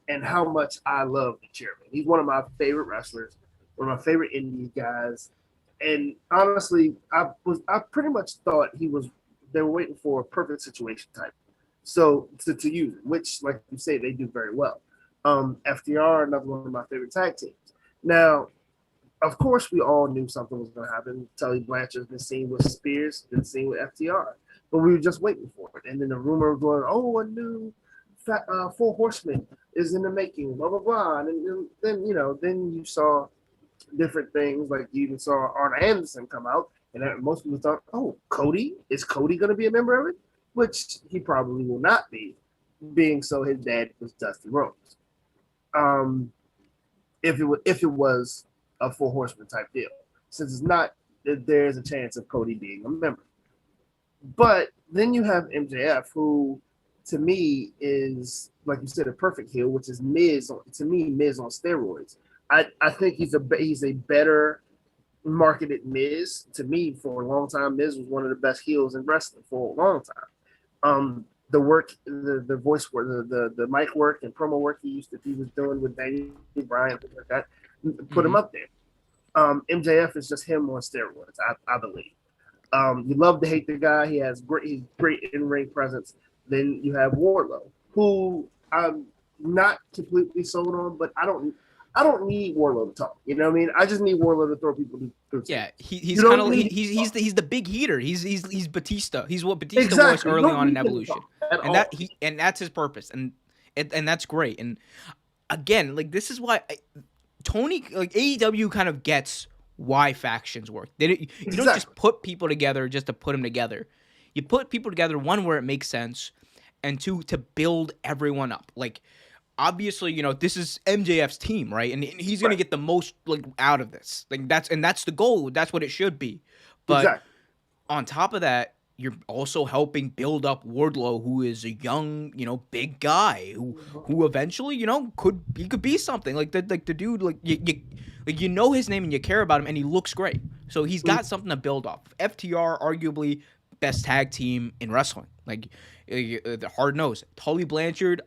and how much I love the chairman. He's one of my favorite wrestlers, one of my favorite indie guys. And honestly, I pretty much thought they were waiting for a perfect situation type. So to use it, which, like you say, they do very well. FTR, another one of my favorite tag teams. Now, of course, we all knew something was going to happen. Tully Blanchard's been seen with Spears, been seen with FTR. But we were just waiting for it. And then the rumor was going, a new Four Horsemen is in the making, blah, blah, blah. And then you saw different things. Like you even saw Arn Anderson come out. And most people thought, Cody? Is Cody going to be a member of it? Which he probably will not be, being so his dad was Dusty Rhodes. If it was a Four Horsemen type deal. Since it's not, there's a chance of Cody being a member. But then you have MJF, who to me is, like you said, a perfect heel, which is Miz. To me, Miz on steroids. I think he's a better marketed Miz. To me, for a long time, Miz was one of the best heels in wrestling for a long time. The work, the voice work, the mic work and promo work he was doing with Daniel Bryan, things like that, put him up there. MJF is just him on steroids, I believe. You love to hate the guy. He's great in-ring presence. Then you have Wardlow, who I'm not completely sold on, but I I don't need Wardlow to talk. You know what I mean? I just need Wardlow to throw people through. Yeah, he's kind of he's the big heater. He's Batista. He's what Batista was early on in Evolution, and that's his purpose, and that's great. And again, like this is why Tony, like AEW, kind of gets why factions work. You don't just put people together just to put them together. You put people together, one, where it makes sense, and two, to build everyone up. Like, obviously, you know, this is MJF's team, right? And he's going to get the most like out of this. Like that's the goal. That's what it should be. But on top of that, you're also helping build up Wardlow, who is a young, you know, big guy who eventually, you know, could be something. Like the dude, like you know his name and you care about him, and he looks great. So he's got something to build off. FTR, arguably best tag team in wrestling. Like the hard nose. Tully Blanchard.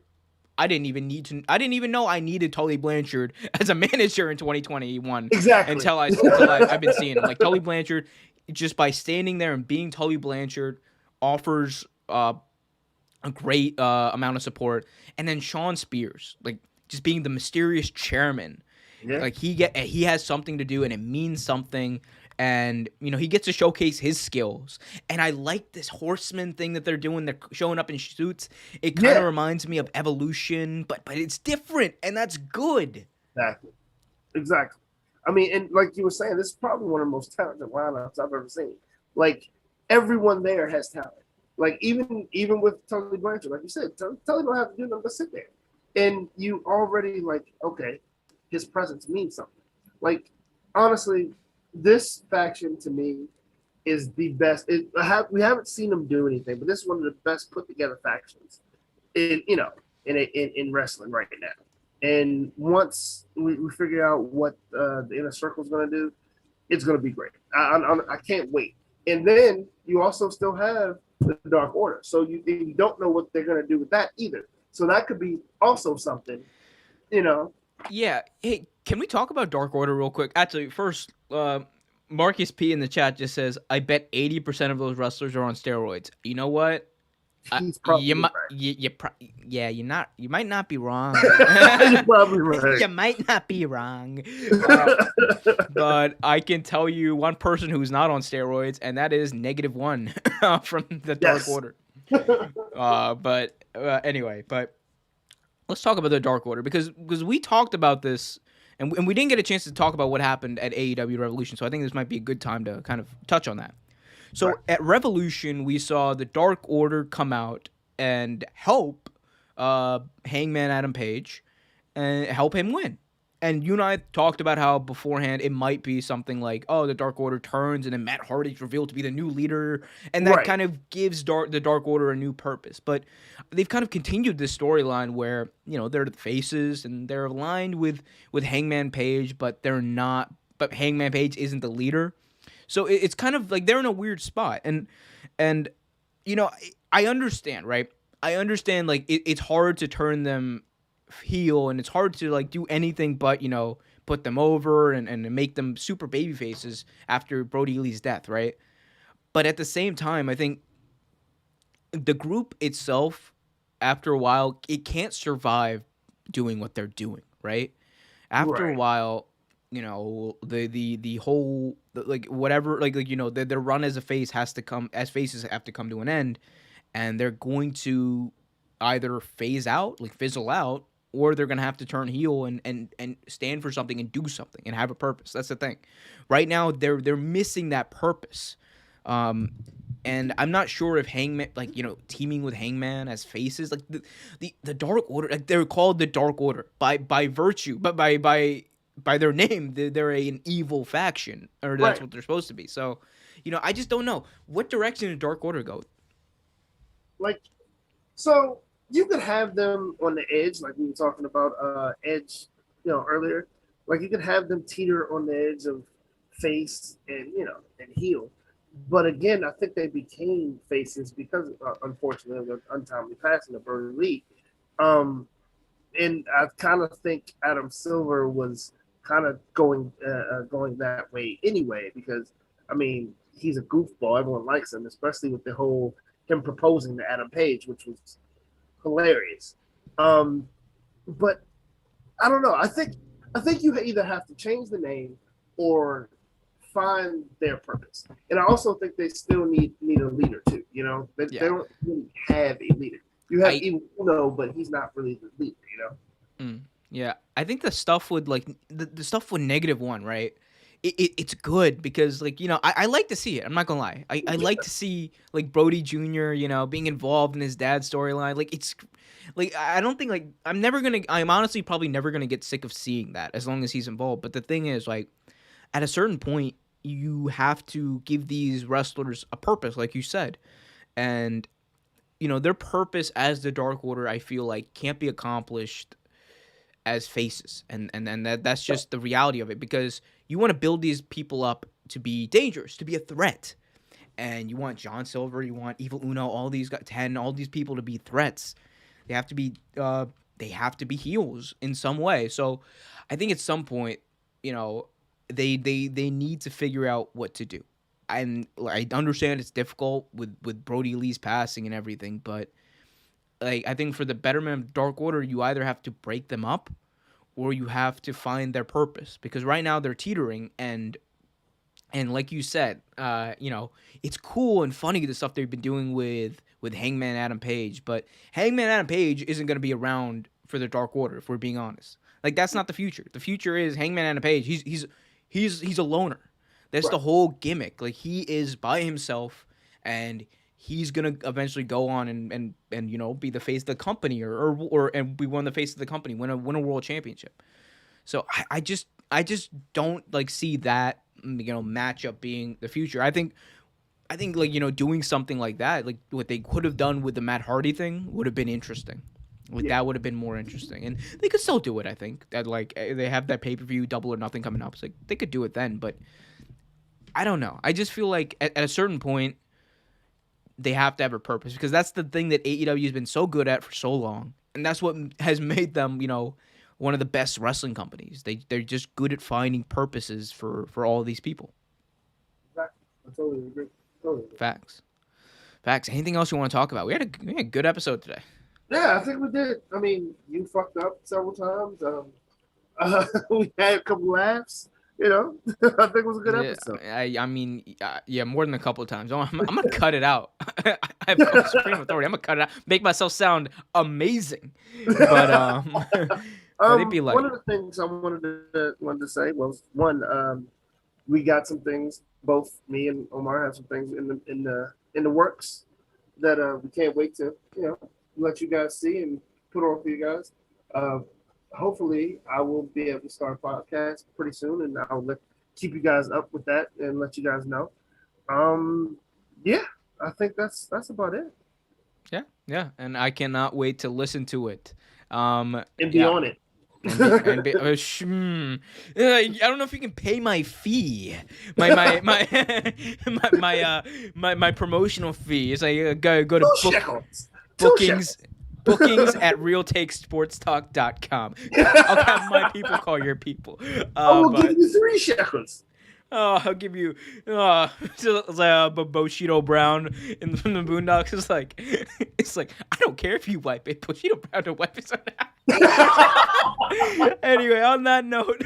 I didn't even know I needed Tully Blanchard as a manager in 2021. Exactly. Until I've been seeing him. Like Tully Blanchard, just by standing there and being Tully Blanchard, offers a great amount of support. And then Sean Spears, like just being the mysterious chairman, like he has something to do and it means something. And, you know, he gets to showcase his skills. And I like this horseman thing that they're doing. They're showing up in suits. It kind of reminds me of Evolution, but it's different, and that's good. Exactly. I mean, and like you were saying, this is probably one of the most talented lineups I've ever seen. Like, everyone there has talent. Like, even with Tully Blanchard, like you said, Tully don't have to do nothing but sit there. And you already, like, okay, his presence means something. Like, honestly, this faction to me is the best. We haven't seen them do anything, but this is one of the best put together factions in wrestling right now. And once we figure out what the inner circle is going to do, it's going to be great. I can't wait. And then you also still have the Dark Order, so you don't know what they're going to do with that either. So that could be also something, you know. Yeah. Hey, can we talk about Dark Order real quick? Actually, first, Marcus P in the chat just says, "I bet 80% of those wrestlers are on steroids." You know what? You might not be wrong. You're probably right. You might not be wrong. But I can tell you one person who's not on steroids, and that is -1 from the Dark Order. Anyway, let's talk about the Dark Order because we talked about this and we didn't get a chance to talk about what happened at AEW Revolution. So I think this might be a good time to kind of touch on that. So at Revolution, we saw the Dark Order come out and help Hangman Adam Page and help him win. And you and I talked about how beforehand it might be something like, oh, the Dark Order turns and then Matt Hardy's revealed to be the new leader. And that kind of gives the Dark Order a new purpose. But they've kind of continued this storyline where, you know, they're the faces and they're aligned with Hangman Page, but they're not. But Hangman Page isn't the leader. So it's kind of like they're in a weird spot. And you know, I understand, right? I understand, like, it's hard to turn them heel and it's hard to, like, do anything but, you know, put them over and make them super baby faces after Brody Lee's death, right? But at the same time, I think the group itself, after a while, it can't survive doing what they're doing, right? After a while, you know, the whole, like, whatever, like you know, their run as faces have to come to an end, and they're going to either fizzle out, or they're gonna have to turn heel and stand for something and do something and have a purpose. That's the thing. Right now, they're missing that purpose, and I'm not sure if Hangman, like, you know, teaming with Hangman as faces, like the Dark Order, like, they're called the Dark Order by virtue, but by their name, they're an evil faction, or that's what they're supposed to be. So, you know, I just don't know what direction the Dark Order go. Like, so you could have them on the edge, like we were talking about edge, you know, earlier. Like, you could have them teeter on the edge of face and, you know, and heel. But again, I think they became faces because, unfortunately, of the untimely passing of Brody Lee. And I kind of think Adam Silver was kind of going that way anyway, because, I mean, he's a goofball. Everyone likes him, especially with the whole him proposing to Adam Page, which was hilarious. But I don't know. I think I think you either have to change the name or find their purpose. And I also think they still need a leader too. You know, they don't really have a leader. You have Uno, but he's not really the leader. You know. Yeah, I think the stuff with like the stuff with -1, right? It's good because like, you know, I like to see it. I'm not gonna lie. I like to see like Brody Jr., you know, being involved in his dad's storyline. Like it's like I don't think like I'm honestly probably never gonna get sick of seeing that as long as he's involved. But the thing is, like, at a certain point, you have to give these wrestlers a purpose, like you said, and you know their purpose as the Dark Order, I feel like can't be accomplished as faces, and that's just the reality of it, because you want to build these people up to be dangerous, to be a threat, and you want John Silver, you want Evil Uno, all these all these people to be threats. They have to be heels in some way. So I think at some point, you know, they need to figure out what to do. And I understand it's difficult with Brody Lee's passing and everything, but like I think for the betterment of Dark Order, you either have to break them up or you have to find their purpose, because right now they're teetering, and like you said, you know, it's cool and funny the stuff they've been doing with Hangman Adam Page, but Hangman Adam Page isn't going to be around for the Dark Order, if we're being honest. Like that's not the future. The future is Hangman Adam Page. He's a loner. That's right. The whole gimmick. Like he is by himself, and he's gonna eventually go on and you know be the face of the company, or and be one of the face of the company, win a world championship. So I just don't like see that, you know, matchup being the future. I think like, you know, doing something like that, like what they could have done with the Matt Hardy thing, would have been interesting. That would have been more interesting, and they could still do it. I think that like they have that pay-per-view Double or Nothing coming up, so like they could do it then. But I don't know. I just feel like at a certain point, they have to have a purpose, because that's the thing that AEW has been so good at for so long, and that's what has made them, you know, one of the best wrestling companies. They're just good at finding purposes for all of these people. Exactly. I totally agree. Facts. Anything else you want to talk about? We had a good episode today. Yeah, I think we did. I mean, you fucked up several times. We had a couple laughs. You know, I think it was a good episode. I mean, yeah, more than a couple of times. I'm gonna cut it out. I have supreme authority. I'm gonna cut it out, make myself sound amazing. But it'd be like one of the things I wanted to say was one. We got some things. Both me and Omar have some things in the works that we can't wait to, you know, let you guys see and put on for you guys. Hopefully I will be able to start a podcast pretty soon, and I'll keep you guys up with that and let you guys know. Yeah, I think that's about it. Yeah, and I cannot wait to listen to it. And be on it. I don't know if you can pay my fee, my promotional fee. It's like go to bookings at realtakesportstalk.com. I'll have my people call your people. I will give you 3 shekels. Oh, I'll give you Bushido Brown from the Boondocks. It's like I don't care if you wipe it. Bushido Brown to wipe it. Anyway, on that note,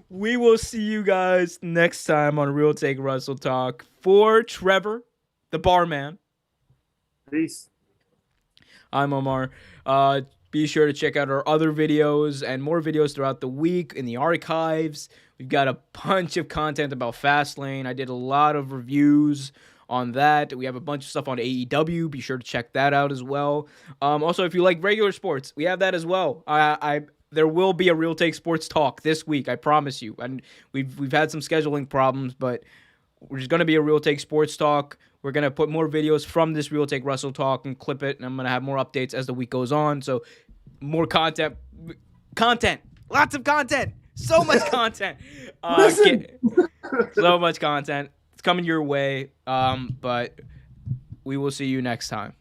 we will see you guys next time on Real Take Wrestle Talk. For Trevor, the barman. Peace. I'm Omar. Be sure to check out our other videos and more videos throughout the week in the archives. We've got a bunch of content about Fastlane. I did a lot of reviews on that. We have a bunch of stuff on AEW. Be sure to check that out as well. Also, if you like regular sports, we have that as well. There will be a Real Take Sports Talk this week, I promise you. And we've had some scheduling problems, but there's going to be a Real Take Sports Talk. We're going to put more videos from this Real Take Wrestle Talk and clip it, and I'm going to have more updates as the week goes on. So more content, lots of content, so much content, so much content. It's coming your way, but we will see you next time.